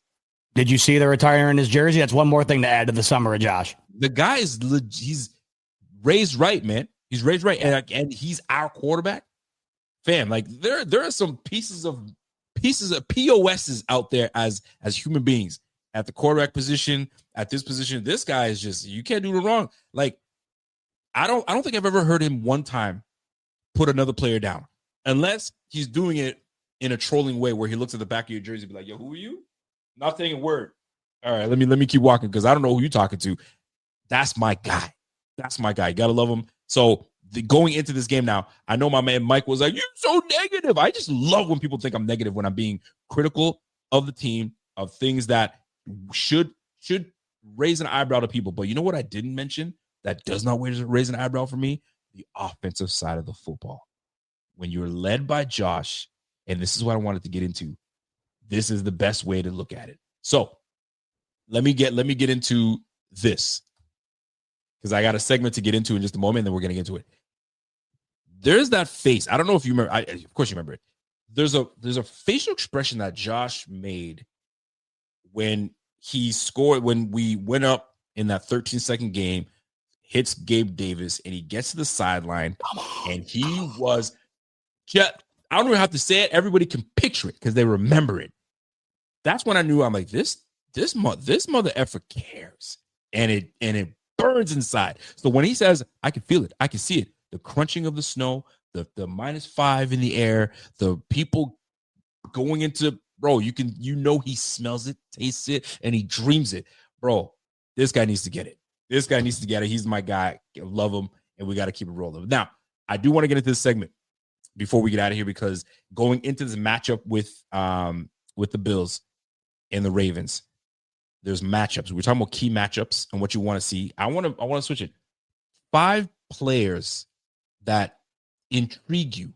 the retire in his jersey? That's one more thing to add to the summer of Josh. The guy he's raised right, man. He's raised right. And he's our quarterback. Fam, like there are some pieces of POSs out there as human beings at the quarterback position, at this position. This guy is just, you can't do no wrong. Like, I don't think I've ever heard him one time put another player down, unless he's doing it in a trolling way where he looks at the back of your jersey and be like, yo, who are you? Not saying a word. All right, let me keep walking because I don't know who you're talking to. That's my guy. That's my guy. You got to love him. So going into this game now, I know my man Mike was like, you're so negative. I just love when people think I'm negative when I'm being critical of the team, of things that should raise an eyebrow to people. But you know what I didn't mention that does not raise an eyebrow for me? The offensive side of the football. When you're led by Josh, and this is what I wanted to get into, this is the best way to look at it. So let me get into this, because I got a segment to get into in just a moment, and then we're going to get into it. There's that face. I don't know if you remember. Of course you remember it. There's a facial expression that Josh made when he scored, when we went up in that 13-second game, hits Gabe Davis, and he gets to the sideline, and he was just, I don't even have to say it. Everybody can picture it because they remember it. That's when I knew, I'm like, this mother effer cares, and it burns inside. So when he says, I can feel it, I can see it, the crunching of the snow, the -5 in the air, the people going into, bro, you know he smells it, tastes it, and he dreams it. Bro, this guy needs to get it. This guy needs to get it. He's my guy. I love him, and we got to keep it rolling. Now, I do want to get into this segment before we get out of here, because going into this matchup with the Bills and the Ravens, there's matchups. We're talking about key matchups and what you want to see. I want to switch it. 5 players that intrigue you.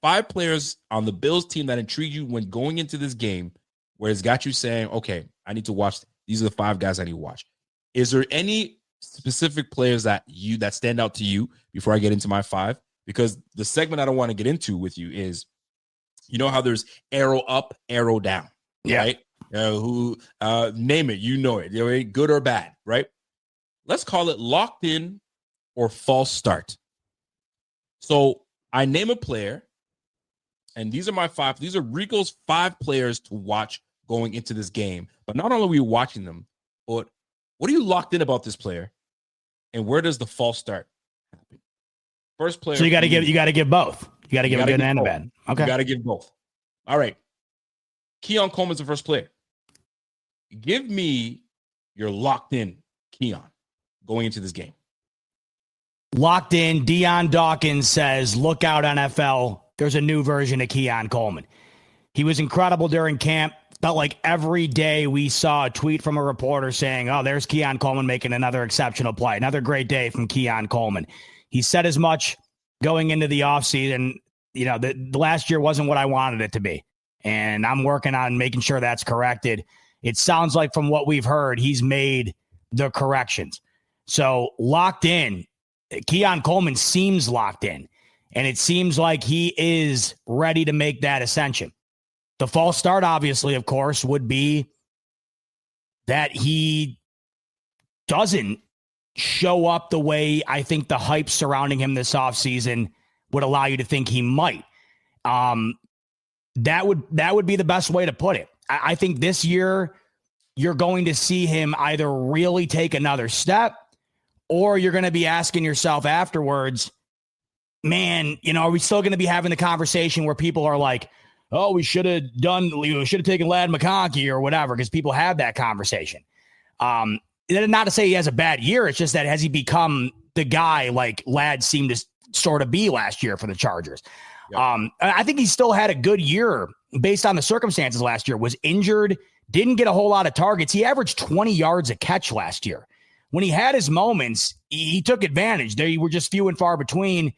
5 players on the Bills team that intrigue you when going into this game, where it's got you saying, okay, I need to watch. These are the 5 guys I need to watch. Is there any specific players that stand out to you before I get into my 5? Because the segment I don't want to get into with you is, you know how there's arrow up, arrow down, right? Name it, you know it, good or bad, right? Let's call it locked in or false start. So I name a player, and these are my 5. These are Rico's 5 players to watch going into this game. But not only are we watching them, but what are you locked in about this player, and where does the false start happen? First player. So you got to give both. You got to give a good and a bad. Okay. You got to give both. All right. Keon Coleman's the first player. Give me your locked in Keon going into this game. Locked in. Deion Dawkins says, look out NFL. There's a new version of Keon Coleman. He was incredible during camp. Felt like every day we saw a tweet from a reporter saying, oh, there's Keon Coleman making another exceptional play. Another great day from Keon Coleman. He said as much going into the offseason. You know, the last year wasn't what I wanted it to be. And I'm working on making sure that's corrected. It sounds like from what we've heard, he's made the corrections. So locked in. Keon Coleman seems locked in. And it seems like he is ready to make that ascension. The false start, obviously, of course, would be that he doesn't show up the way I think the hype surrounding him this offseason would allow you to think he might. That would be the best way to put it. I think this year you're going to see him either really take another step, or you're going to be asking yourself afterwards, man, you know, are we still going to be having the conversation where people are like, oh, we should have taken Ladd McConkey or whatever, because people have that conversation. Not to say he has a bad year. It's just that has he become the guy like Ladd seemed to sort of be last year for the Chargers? Yep. I think he still had a good year based on the circumstances last year. Was injured, didn't get a whole lot of targets. He averaged 20 yards a catch last year. When he had his moments, he took advantage. They were just few and far between.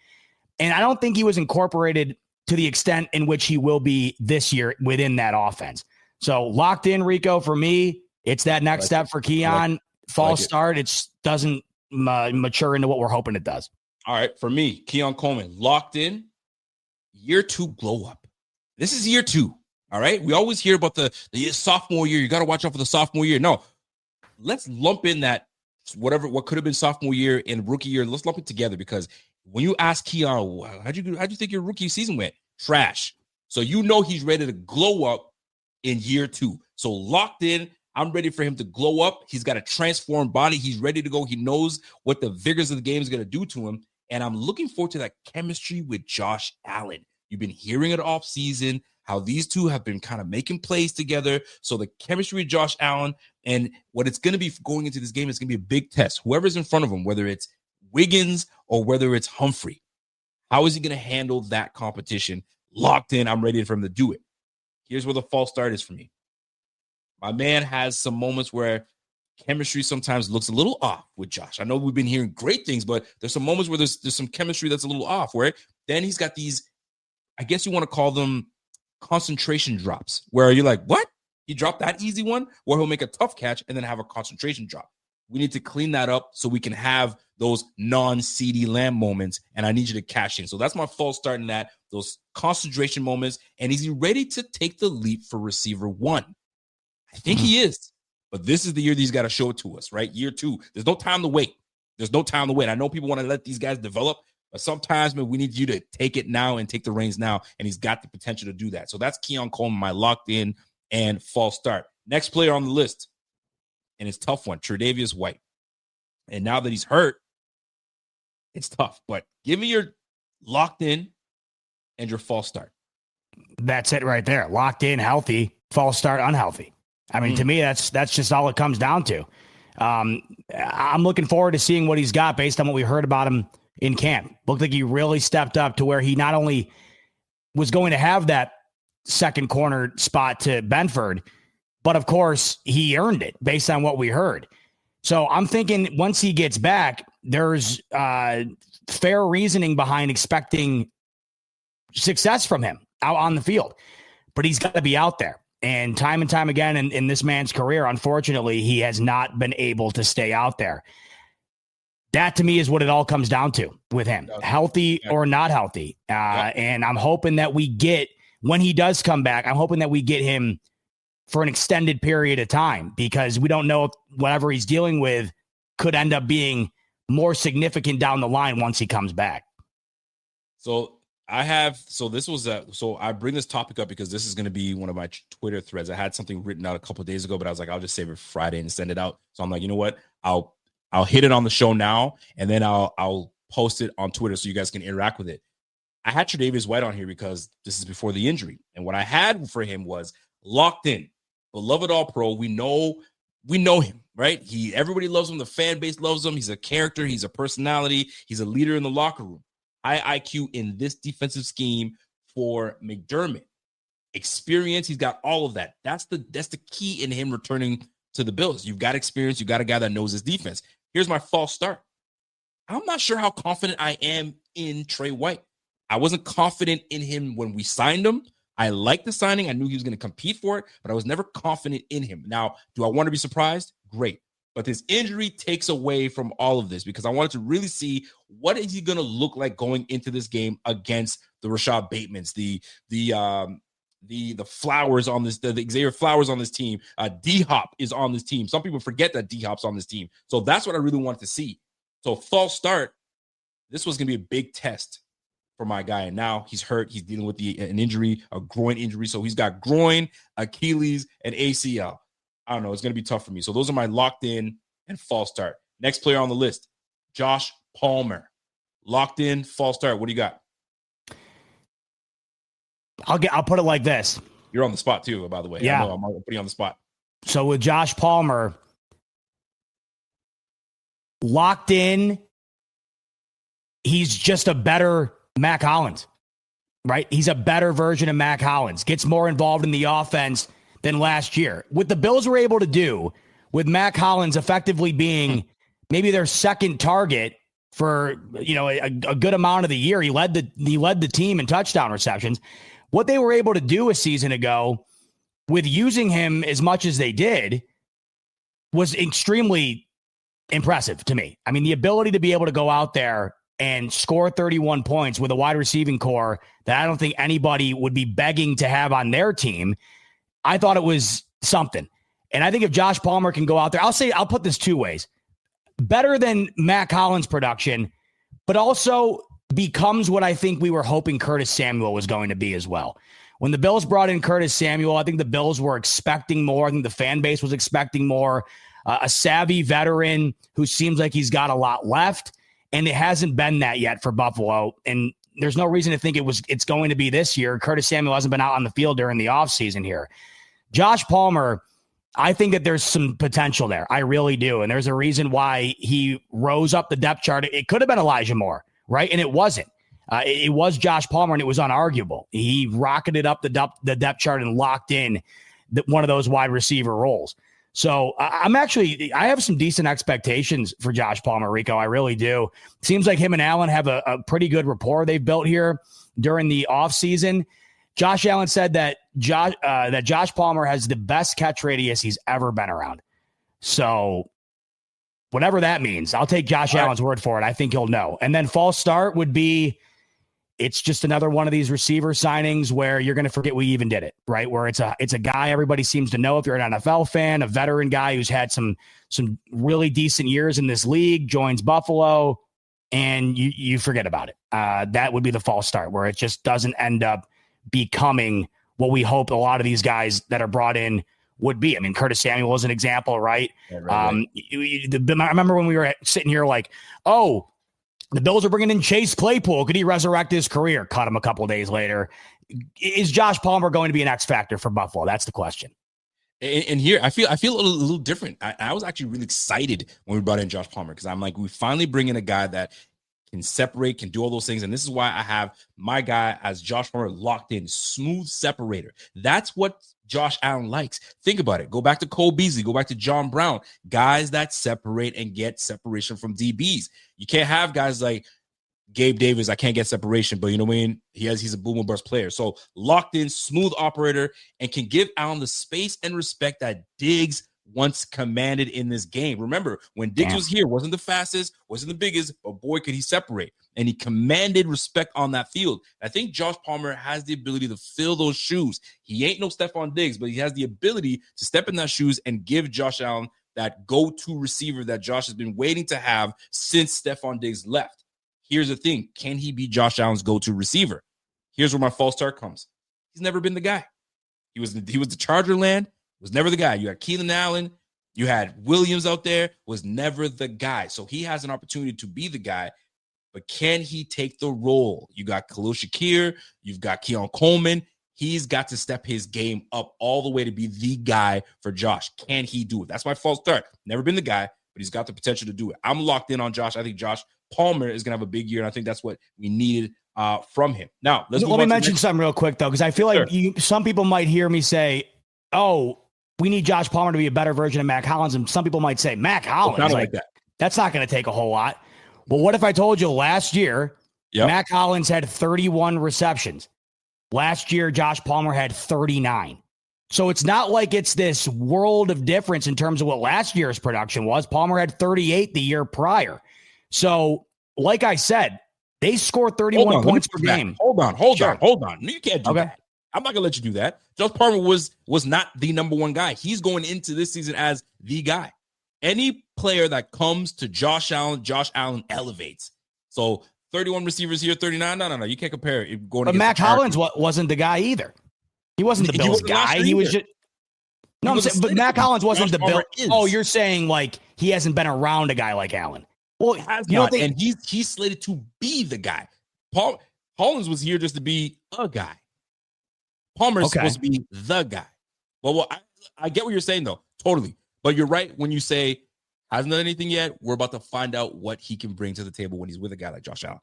And I don't think he was incorporated to the extent in which he will be this year within that offense. So locked in, Rico, for me, it's that next step for Keon. False start. It doesn't mature into what we're hoping it does. All right. For me, Keon Coleman, locked in, year 2 glow up. This is year 2. All right. We always hear about the sophomore year. You got to watch out for the sophomore year. No, let's lump in that what could have been sophomore year and rookie year. Let's lump it together, because when you ask Keon, how'd you think your rookie season went? Trash. So he's ready to glow up in year 2. So locked in. I'm ready for him to glow up. He's got a transformed body. He's ready to go. He knows what the vigors of the game is going to do to him. And I'm looking forward to that chemistry with Josh Allen. You've been hearing it off season, how these two have been kind of making plays together. So the chemistry with Josh Allen and what it's going to be going into this game is going to be a big test. Whoever's in front of him, whether it's Wiggins or whether it's Humphrey, how is he going to handle that competition? Locked in. I'm ready for him to do it. Here's where the false start is for me. My man has some moments where chemistry sometimes looks a little off with Josh. I know we've been hearing great things, but there's some moments where there's some chemistry that's a little off, where then he's got these, I guess you want to call them concentration drops, where you're like, what? He dropped that easy one? Where he'll make a tough catch and then have a concentration drop. We need to clean that up so we can have those non-CeeDee Lamb moments, and I need you to cash in. So that's my false start in that, those concentration moments. And is he ready to take the leap for receiver 1? I think he is, but this is the year that he's got to show it to us, right? Year 2. There's no time to wait. I know people want to let these guys develop, but sometimes, man, we need you to take it now and take the reins now, and he's got the potential to do that. So that's Keon Coleman, my locked in and false start. Next player on the list, and it's a tough one, Tre'Davious White. And now that he's hurt, it's tough, but give me your locked in and your false start. That's it right there. Locked in, healthy, false start, unhealthy. I mean, to me, that's just all it comes down to. I'm looking forward to seeing what he's got based on what we heard about him in camp. Looked like he really stepped up to where he not only was going to have that second corner spot to Benford, but of course he earned it based on what we heard. So I'm thinking once he gets back, there's fair reasoning behind expecting success from him out on the field, but he's got to be out there. And time again in this man's career, unfortunately, he has not been able to stay out there. That to me is what it all comes down to with him, healthy or not healthy. And I'm hoping that we get, when he does come back, I'm hoping that we get him for an extended period of time, because we don't know if whatever he's dealing with could end up being more significant down the line once he comes back. So I bring this topic up because this is going to be one of my Twitter threads. I had something written out a couple of days ago, but I was like, I'll just save it Friday and send it out. So I'm like, you know what? I'll hit it on the show now, and then I'll post it on Twitter so you guys can interact with it. I had Tre'Davious White on here because this is before the injury. And what I had for him was locked in, beloved All-Pro. We know him, right? Everybody loves him. The fan base loves him. He's a character. He's a personality. He's a leader in the locker room. High IQ in this defensive scheme for McDermott. Experience, he's got all of that. That's the key in him returning to the Bills. You've got experience. You got a guy that knows his defense. Here's my false start. I'm not sure how confident I am in Trey White. I wasn't confident in him when we signed him. I liked the signing. I knew he was going to compete for it, but I was never confident in him. Now, do I want to be surprised? Great. But this injury takes away from all of this, because I wanted to really see what is he going to look like going into this game against the Rashad Batemans, the Flowers on this, the Xavier Flowers on this team. D-Hop is on this team. Some people forget that D-Hop's on this team. So that's what I really wanted to see. So false start. This was going to be a big test for my guy. And now he's hurt. He's dealing with an injury, a groin injury. So he's got groin, Achilles, and ACL. I don't know. It's going to be tough for me. So those are my locked in and false start. Next player on the list, Josh Palmer. Locked in, false start. What do you got? I'll put it like this. You're on the spot too, by the way. Yeah. I'm putting you on the spot. So with Josh Palmer, locked in, he's just a better Mac Hollins, right? He's a better version of Mac Hollins. Gets more involved in the offense than last year. What the Bills were able to do with Mac Hollins effectively being maybe their second target for, a good amount of the year. He led the team in touchdown receptions. What they were able to do a season ago with using him as much as they did was extremely impressive to me. I mean, the ability to be able to go out there and score 31 points with a wide receiving core that I don't think anybody would be begging to have on their team, I thought it was something. And I think if Josh Palmer can go out there, I'll put this two ways. Better than Matt Collins' production, but also becomes what I think we were hoping Curtis Samuel was going to be as well. When the Bills brought in Curtis Samuel, I think the Bills were expecting more. I think the fan base was expecting more. A savvy veteran who seems like he's got a lot left, and it hasn't been that yet for Buffalo. And there's no reason to think it's going to be this year. Curtis Samuel hasn't been out on the field during the offseason here. Josh Palmer, I think that there's some potential there. I really do. And there's a reason why he rose up the depth chart. It could have been Elijah Moore, right? And it wasn't. It was Josh Palmer, and it was unarguable. He rocketed up the depth chart and locked in one of those wide receiver roles. So I have some decent expectations for Josh Palmer, Rico. I really do. Seems like him and Allen have a pretty good rapport they've built here during the offseason. Josh Allen said that Josh Palmer has the best catch radius he's ever been around. So whatever that means, I'll take Josh Allen's word for it. I think he'll know. And then false start would be, it's just another one of these receiver signings where you're going to forget we even did it, right? Where it's a guy everybody seems to know if you're an NFL fan, a veteran guy who's had some really decent years in this league, joins Buffalo, and you forget about it. That would be the false start, where it just doesn't end up becoming what we hope a lot of these guys that are brought in would be. I mean, Curtis Samuel is an example, right? Yeah, right. I remember when we were sitting here like, oh, the Bills are bringing in Chase Claypool. Could he resurrect his career? Cut him a couple of days later. Is Josh Palmer going to be an X factor for Buffalo? That's the question. And here, I feel a little different. I was actually really excited when we brought in Josh Palmer, because I'm like, we finally bring in a guy that can separate, can do all those things. And this is why I have my guy as Josh Palmer locked in, smooth separator. That's what Josh Allen likes. Think about it. Go back to Cole Beasley, go back to John Brown, guys that separate and get separation from DBs. You can't have guys like Gabe Davis. I can't get separation, but you know what I mean? He's a boom and bust player. So locked in, smooth operator, and can give Allen the space and respect that Diggs once commanded in this game. Remember, when Diggs was here, wasn't the fastest, wasn't the biggest, but boy, could he separate. And he commanded respect on that field. I think Josh Palmer has the ability to fill those shoes. He ain't no Stephon Diggs, but he has the ability to step in that shoes and give Josh Allen that go-to receiver that Josh has been waiting to have since Stephon Diggs left. Here's the thing. Can he be Josh Allen's go-to receiver? Here's where my false start comes. He's never been the guy. He was the Charger land, was never the guy. You had Keenan Allen, you had Williams out there, was never the guy. So he has an opportunity to be the guy, but can he take the role? You got Khalil Shakir, you've got Keon Coleman. He's got to step his game up all the way to be the guy for Josh. Can he do it? That's my false start. Never been the guy, but he's got the potential to do it. I'm locked in on Josh. I think Josh Palmer is going to have a big year, and I think that's what we needed from him. Now, let me mention something real quick, though, because I feel like some people might hear me say, oh, we need Josh Palmer to be a better version of Matt Collins, and some people might say, Matt Collins, like that. That's not going to take a whole lot. Well, what if I told you last year, Matt Collins had 31 receptions. Last year, Josh Palmer had 39. So it's not like it's this world of difference in terms of what last year's production was. Palmer had 38 the year prior. So, like I said, they scored 31 points per game. Hold on. No, you can't do that. I'm not going to let you do that. Josh Palmer was not the number one guy. He's going into this season as the guy. Any player that comes to Josh Allen elevates. So 31 receivers here, 39. No. You can't compare it. But Matt Collins wasn't the guy either. He wasn't the Bills guy. He was just. No, I'm saying, but Matt Collins wasn't the Bill. Oh, you're saying like he hasn't been around a guy like Allen. Well, and he's slated to be the guy. Hollins was here just to be a guy. Palmer's supposed to be the guy. Well, I get what you're saying though, totally. But you're right when you say hasn't done anything yet. We're about to find out what he can bring to the table when he's with a guy like Josh Allen.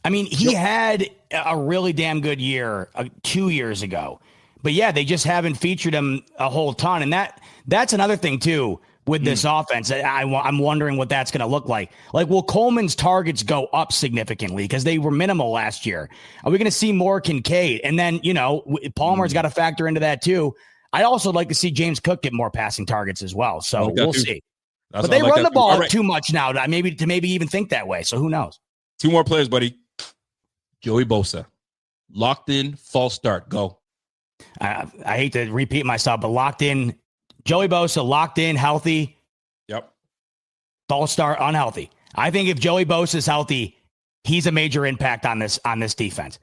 I mean, he had a really damn good year 2 years ago. But yeah, they just haven't featured him a whole ton. And that's another thing too with this offense. I'm wondering what that's going to look like. Like, will Coleman's targets go up significantly because they were minimal last year? Are we going to see more Kincaid? And then, Palmer's got to factor into that too. I'd also like to see James Cook get more passing targets as well. So we'll see. But they run the ball too much now to maybe even think that way. So who knows? 2 more players, buddy. Joey Bosa. Locked in, false start. Go. I hate to repeat myself, but locked in. Joey Bosa, locked in, healthy. Yep. False start, unhealthy. I think if Joey Bosa is healthy, he's a major impact on this defense.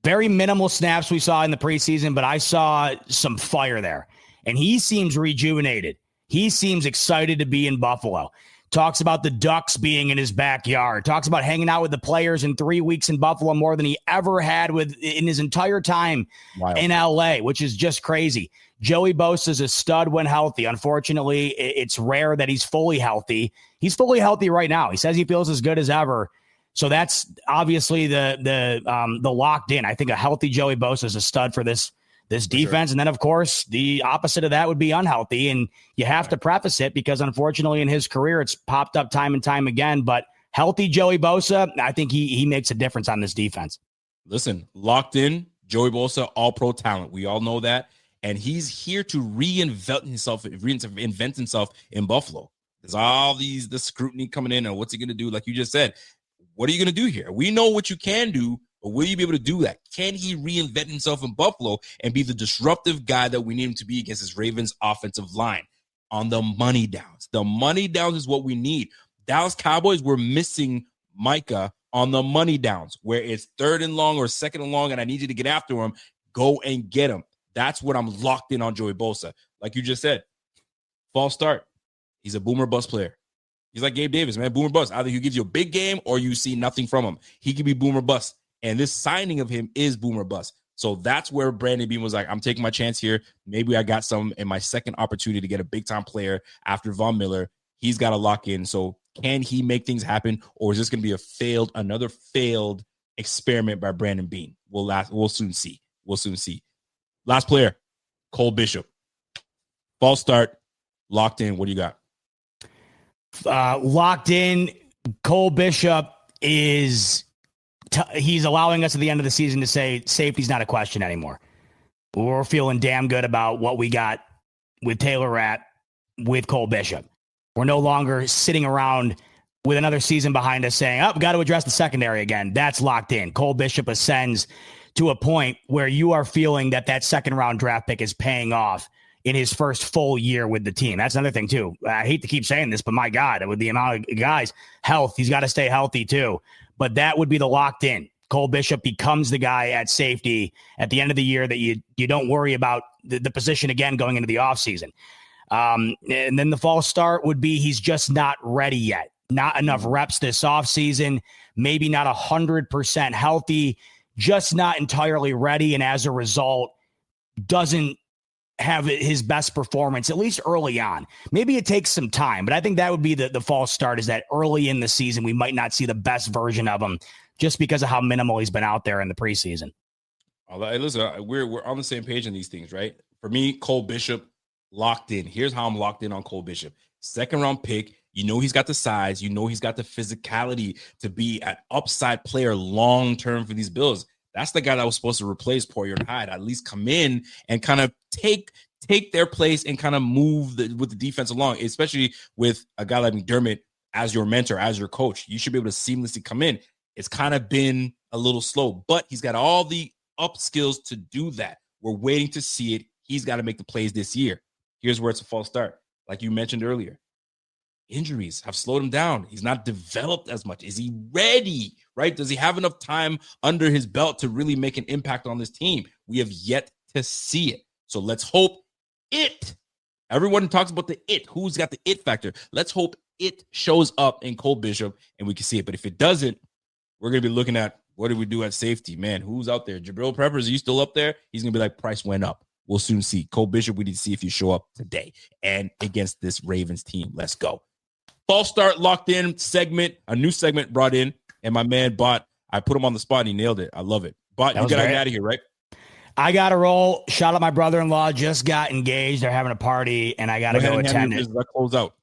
Very minimal snaps we saw in the preseason, but I saw some fire there. And he seems rejuvenated. He seems excited to be in Buffalo. Talks about the Ducks being in his backyard. Talks about hanging out with the players in 3 weeks in Buffalo more than he ever had in his entire time in LA, which is just crazy. Joey Bosa is a stud when healthy. Unfortunately, it's rare that he's fully healthy. He's fully healthy right now. He says he feels as good as ever. So that's obviously the locked in. I think a healthy Joey Bosa is a stud for this defense. Sure. And then, of course, the opposite of that would be unhealthy. And you have to preface it because, unfortunately, in his career, it's popped up time and time again. But healthy Joey Bosa, I think he makes a difference on this defense. Listen, locked in, Joey Bosa, all-pro talent. We all know that. And he's here to reinvent himself in Buffalo. There's all the scrutiny coming in, and what's he going to do? Like you just said, what are you going to do here? We know what you can do, but will you be able to do that? Can he reinvent himself in Buffalo and be the disruptive guy that we need him to be against this Ravens offensive line on the money downs? The money downs is what we need. Dallas Cowboys were missing Micah on the money downs, where it's 3rd and long or 2nd and long, and I need you to get after him. Go and get him. That's what I'm locked in on Joey Bosa. Like you just said, false start. He's a boomer bust player. He's like Gabe Davis, man, boomer bust. Either he gives you a big game or you see nothing from him. He could be boomer bust. And this signing of him is boomer bust. So that's where Brandon Beane was like, I'm taking my chance here. Maybe I got some in my second opportunity to get a big-time player after Von Miller. He's got to lock in. So can he make things happen, or is this going to be another failed experiment by Brandon Beane? We'll soon see. Last player, Cole Bishop. False start, locked in. What do you got? Locked in. Cole Bishop he's allowing us at the end of the season to say safety's not a question anymore. We're feeling damn good about what we got with Taylor Rapp, with Cole Bishop. We're no longer sitting around with another season behind us saying, we got to address the secondary again. That's locked in. Cole Bishop ascends to a point where you are feeling that second round draft pick is paying off in his first full year with the team. That's another thing too. I hate to keep saying this, but my God, with the amount of guys, health, he's got to stay healthy too. But that would be the locked in. Cole Bishop becomes the guy at safety at the end of the year that you don't worry about the position again going into the offseason. And then the false start would be he's just not ready yet. Not enough reps this offseason, maybe not 100% healthy, just not entirely ready. And as a result, doesn't have his best performance, at least early on. Maybe it takes some time, but I think that would be the false start, is that early in the season, we might not see the best version of him just because of how minimal he's been out there in the preseason. Listen, we're on the same page on these things, right? For me, Cole Bishop, locked in. Here's how I'm locked in on Cole Bishop. 2nd round pick. You know he's got the size. You know he's got the physicality to be an upside player long-term for these Bills. That's the guy that was supposed to replace Poyer and Hyde, at least come in and kind of take their place and kind of move with the defense along, especially with a guy like McDermott as your mentor, as your coach. You should be able to seamlessly come in. It's kind of been a little slow, but he's got all the up skills to do that. We're waiting to see it. He's got to make the plays this year. Here's where it's a false start. Like you mentioned earlier, injuries have slowed him down. He's not developed as much. Is he ready, right? Does he have enough time under his belt to really make an impact on this team? We have yet to see it. So let's hope everyone talks about the who's got the it factor. Let's hope it shows up in Cole Bishop and we can see it. But if it doesn't, we're going to be looking at what do we do at safety? Man, who's out there? Jabril Peppers, are you still up there? He's going to be like, price went up. We'll soon see. Cole Bishop, we need to see if you show up today and against this Ravens team. Let's go. False start locked in segment, a new segment brought in, and my man Bot, I put him on the spot and he nailed it. I love it. Bot, you got to get out of here, right? I got to roll. Shout out my brother-in-law. Just got engaged. They're having a party, and I got to go attend it. Let's close out.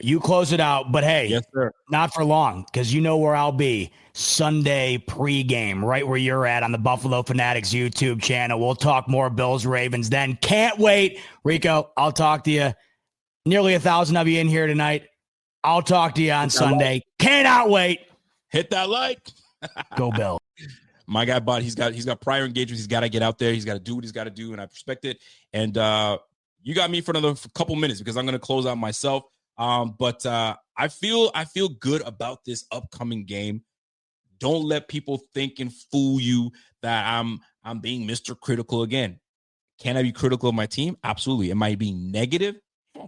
You close it out, but hey, yes, sir. Not for long, because you know where I'll be. Sunday pregame, right where you're at on the Buffalo Fanatics YouTube channel. We'll talk more Bills Ravens then. Can't wait. Rico, I'll talk to you. Nearly 1,000 of you in here tonight. I'll talk to you on Sunday. Like. Cannot wait. Hit that like. Go Bill. My guy Bot, he's got prior engagements. He's got to get out there. He's got to do what he's got to do, and I respect it. And you got me for another couple minutes because I'm going to close out myself. But I feel good about this upcoming game. Don't let people think and fool you that I'm being Mr. Critical again. Can I be critical of my team? Absolutely. Am I being negative?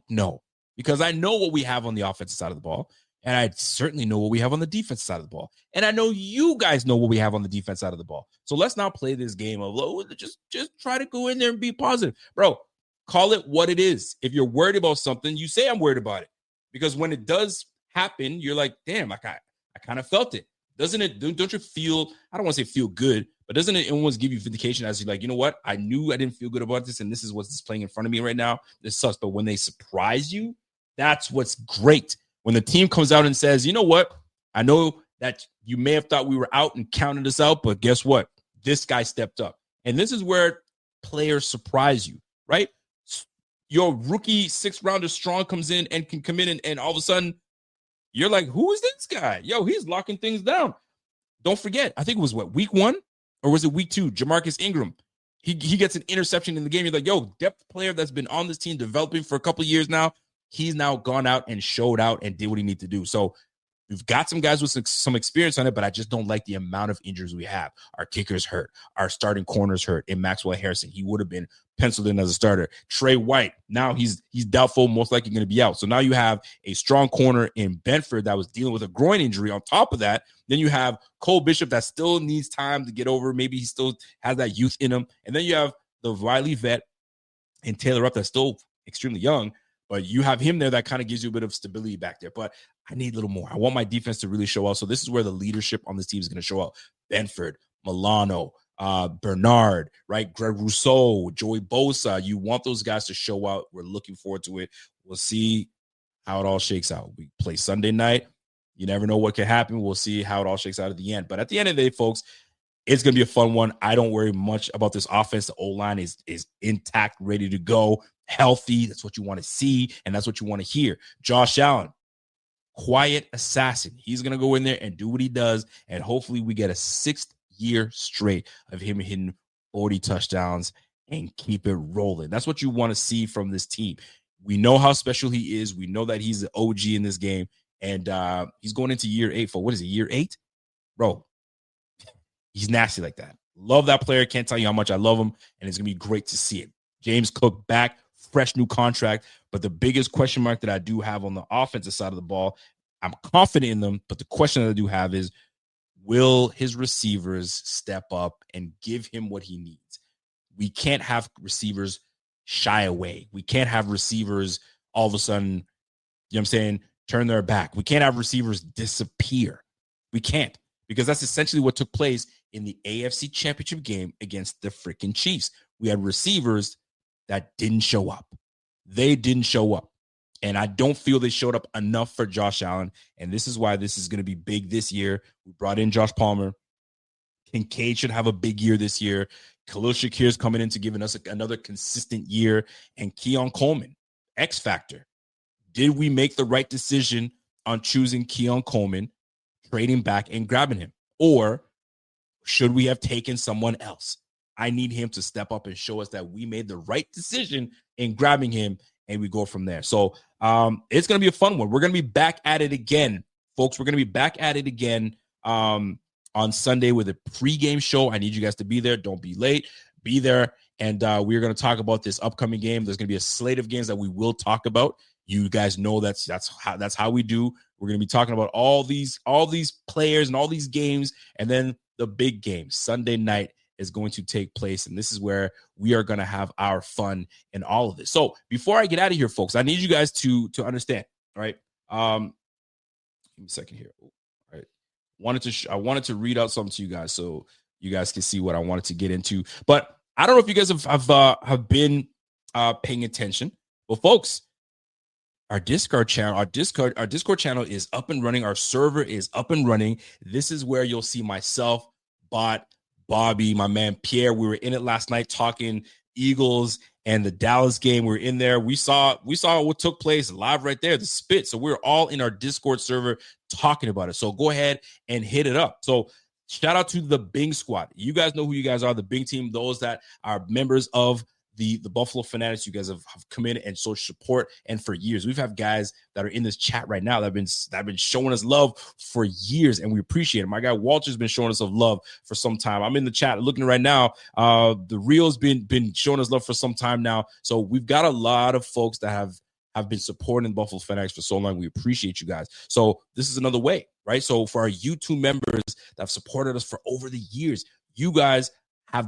No, because I know what we have on the offensive side of the ball, and I certainly know what we have on the defensive side of the ball, and I know you guys know what we have on the defense side of the ball. So let's not play this game of just try to go in there and be positive, bro. Call it what it is. If you're worried about something, you say I'm worried about it. Because when it does happen, you're like, damn, I kind of felt it. Doesn't it? Don't you feel, I don't want to say feel good, but doesn't it almost give you vindication as you're like, you know what? I knew I didn't feel good about this, and this is what's playing in front of me right now. This sucks. But when they surprise you, that's what's great. When the team comes out and says, you know what? I know that you may have thought we were out and counted us out, but guess what? This guy stepped up. And this is where players surprise you, right? Your rookie 6th rounder Strong comes in and can come in and all of a sudden you're like, who is this guy? Yo, he's locking things down. Don't forget, I think it was week 1 or was it week 2? Jamarcus Ingram. He gets an interception in the game. You're like, yo, depth player that's been on this team developing for a couple of years now. He's now gone out and showed out and did what he needed to do. So we've got some guys with some experience on it, but I just don't like the amount of injuries we have. Our kicker's hurt. Our starting corner's hurt. And Maxwell Harrison, he would have been penciled in as a starter. Trey White, now he's doubtful, most likely going to be out. So now you have a strong corner in Benford that was dealing with a groin injury. On top of that, then you have Cole Bishop that still needs time to get over. Maybe he still has that youth in him. And then you have the Riley vet and Taylor Rupp that's still extremely young, but you have him there that kind of gives you a bit of stability back there. But I need a little more. I want my defense to really show out. So this is where the leadership on this team is going to show out. Benford, Milano, Bernard, right? Greg Rousseau, Joey Bosa. You want those guys to show out. We're looking forward to it. We'll see how it all shakes out. We play Sunday night. You never know what could happen. We'll see how it all shakes out at the end. But at the end of the day, folks, it's going to be a fun one. I don't worry much about this offense. The O-line is intact, ready to go, healthy. That's what you want to see, and that's what you want to hear. Josh Allen, quiet assassin. He's going to go in there and do what he does, and hopefully we get a 6th year straight of him hitting 40 touchdowns and keep it rolling. That's what you want to see from this team. We know how special he is. We know that he's an OG in this game, and he's going into year 8 for, what is it, year 8? Bro, he's nasty like that. Love that player. Can't tell you how much I love him, and it's going to be great to see it. James Cook back, fresh new contract, but the biggest question mark that I do have on the offensive side of the ball, I'm confident in them, but the question that I do have is, will his receivers step up and give him what he needs? We can't have receivers shy away. We can't have receivers all of a sudden, you know what I'm saying, turn their back. We can't have receivers disappear. We can't, because that's essentially what took place in the AFC Championship game against the freaking Chiefs. We had receivers that didn't show up. They didn't show up. And I don't feel they showed up enough for Josh Allen. And this is why this is going to be big this year. We brought in Josh Palmer. Kincaid should have a big year this year. Khalil Shakir is coming in to giving us another consistent year. And Keon Coleman, X Factor. Did we make the right decision on choosing Keon Coleman, trading back and grabbing him? Or should we have taken someone else? I need him to step up and show us that we made the right decision in grabbing him, and we go from there. So it's going to be a fun one. We're going to be back at it again, folks. We're going to be back at it again on Sunday with a pregame show. I need you guys to be there. Don't be late. Be there. And we're going to talk about this upcoming game. There's going to be a slate of games that we will talk about. You guys know that's how we do. We're going to be talking about all these players and all these games, and then the big game Sunday night is going to take place, and this is where we are going to have our fun in all of this. So before I get out of here, folks, I need you guys to understand, all right? Give me a second here. All right. I wanted to read out something to you guys so you guys can see what I wanted to get into. But I don't know if you guys have been paying attention. Well, folks, our Discord channel is up and running. Our server is up and running. This is where you'll see myself, Bot, Bobby, my man Pierre. We were in it last night talking Eagles and the Dallas game. We were in there. We saw what took place live right there, the spit. So we're all in our Discord server talking about it. So go ahead and hit it up. So shout out to the Bing squad. You guys know who you guys are, the Bing team, those that are members of the Buffalo Fanatics. You guys have come in and showed support, and for years we've had guys that are in this chat right now that have been showing us love for years, and we appreciate it. My guy Walter's been showing us some love for some time. I'm in the chat looking right now. The Real's been showing us love for some time now. So we've got a lot of folks that have been supporting the Buffalo Fanatics for so long. We appreciate you guys. So this is another way, right? So for our YouTube members that have supported us for over the years, you guys have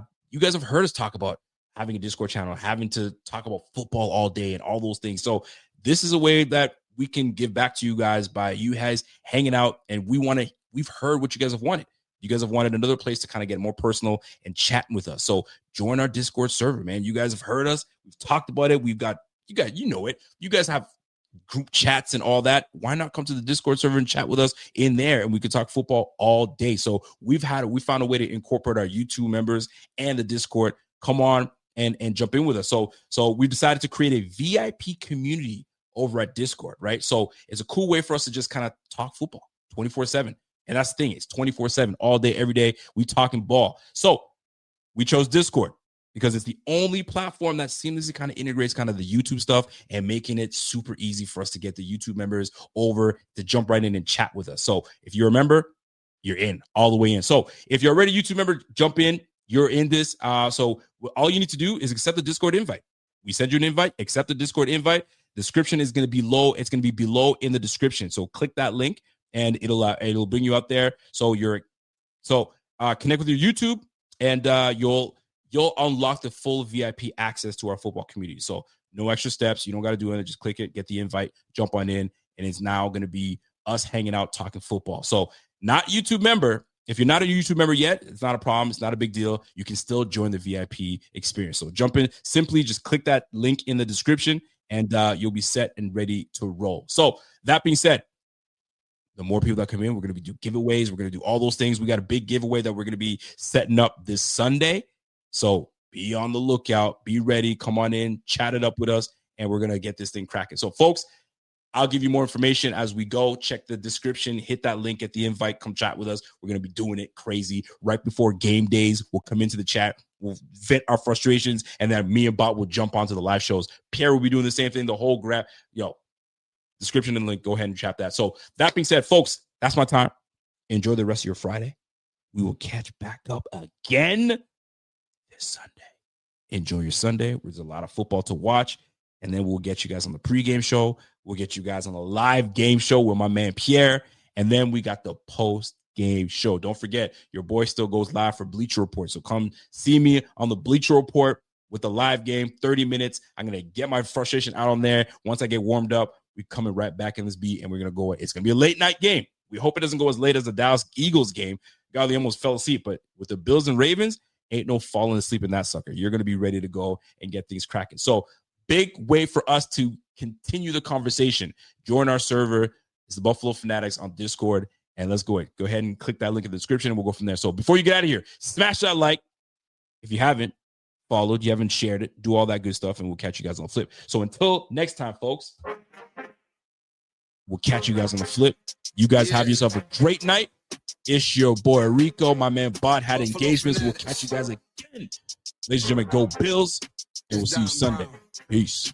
heard us talk about having a Discord channel, having to talk about football all day and all those things. So this is a way that we can give back to you guys by you guys hanging out. And we've heard what you guys have wanted. You guys have wanted another place to kind of get more personal and chatting with us. So join our Discord server, man. You guys have heard us. We've talked about it. You guys, you know it. You guys have group chats and all that. Why not come to the Discord server and chat with us in there, and we could talk football all day. So we found a way to incorporate our YouTube members and the Discord. Come on and jump in with us. So we decided to create a VIP community over at Discord, right? So it's a cool way for us to just kind of talk football 24/7. And that's the thing. It's 24/7 all day, every day. We talking ball. So we chose Discord because it's the only platform that seamlessly kind of integrates kind of the YouTube stuff and making it super easy for us to get the YouTube members over to jump right in and chat with us. So if you're a member, you're in all the way in. So if you're already a YouTube member, jump in. You're in this. So all you need to do is accept the Discord invite. We send you an invite, accept the Discord invite. Description is going to be low. It's going to be below in the description. So click that link and it'll bring you up there. So connect with your YouTube and you'll unlock the full VIP access to our football community. So no extra steps. You don't got to do anything. Just click it, get the invite, jump on in, and it's now going to be us hanging out talking football. So not YouTube member. If you're not a YouTube member yet, it's not a problem. It's not a big deal. You can still join the VIP experience. So jump in, simply just click that link in the description and you'll be set and ready to roll. So that being said, the more people that come in, we're going to do giveaways. We're going to do all those things. We got a big giveaway that we're going to be setting up this Sunday. So be on the lookout, be ready, come on in, chat it up with us, and we're going to get this thing cracking. So folks, I'll give you more information as we go. Check the description, hit that link at the invite, come chat with us. We're going to be doing it crazy right before game days. We'll come into the chat, we'll vent our frustrations, and then me and Bot will jump onto the live shows. Pierre will be doing the same thing, the whole description and link. Go ahead and chat that. So that being said, folks, that's my time. Enjoy the rest of your Friday. We will catch back up again this Sunday. Enjoy your Sunday. There's a lot of football to watch. And then we'll get you guys on the pregame show. We'll get you guys on the live game show with my man Pierre. And then we got the post-game show. Don't forget, your boy still goes live for Bleacher Report. So come see me on the Bleacher Report with the live game, 30 minutes. I'm going to get my frustration out on there. Once I get warmed up, we're coming right back in this beat, and we're going to go. It's going to be a late-night game. We hope it doesn't go as late as the Dallas Eagles game. Golly, almost fell asleep. But with the Bills and Ravens, ain't no falling asleep in that sucker. You're going to be ready to go and get things cracking. So big way for us to continue the conversation. Join our server. It's the Buffalo Fanatics on Discord. And let's go ahead and click that link in the description, and we'll go from there. So before you get out of here, smash that like. If you haven't followed, you haven't shared it, do all that good stuff, and we'll catch you guys on the flip. So until next time, folks, we'll catch you guys on the flip. You guys have yourself a great night. It's your boy Rico. My man Bot had engagements. We'll catch you guys again. Ladies and gentlemen, go Bills. And we'll see you Sunday. Peace.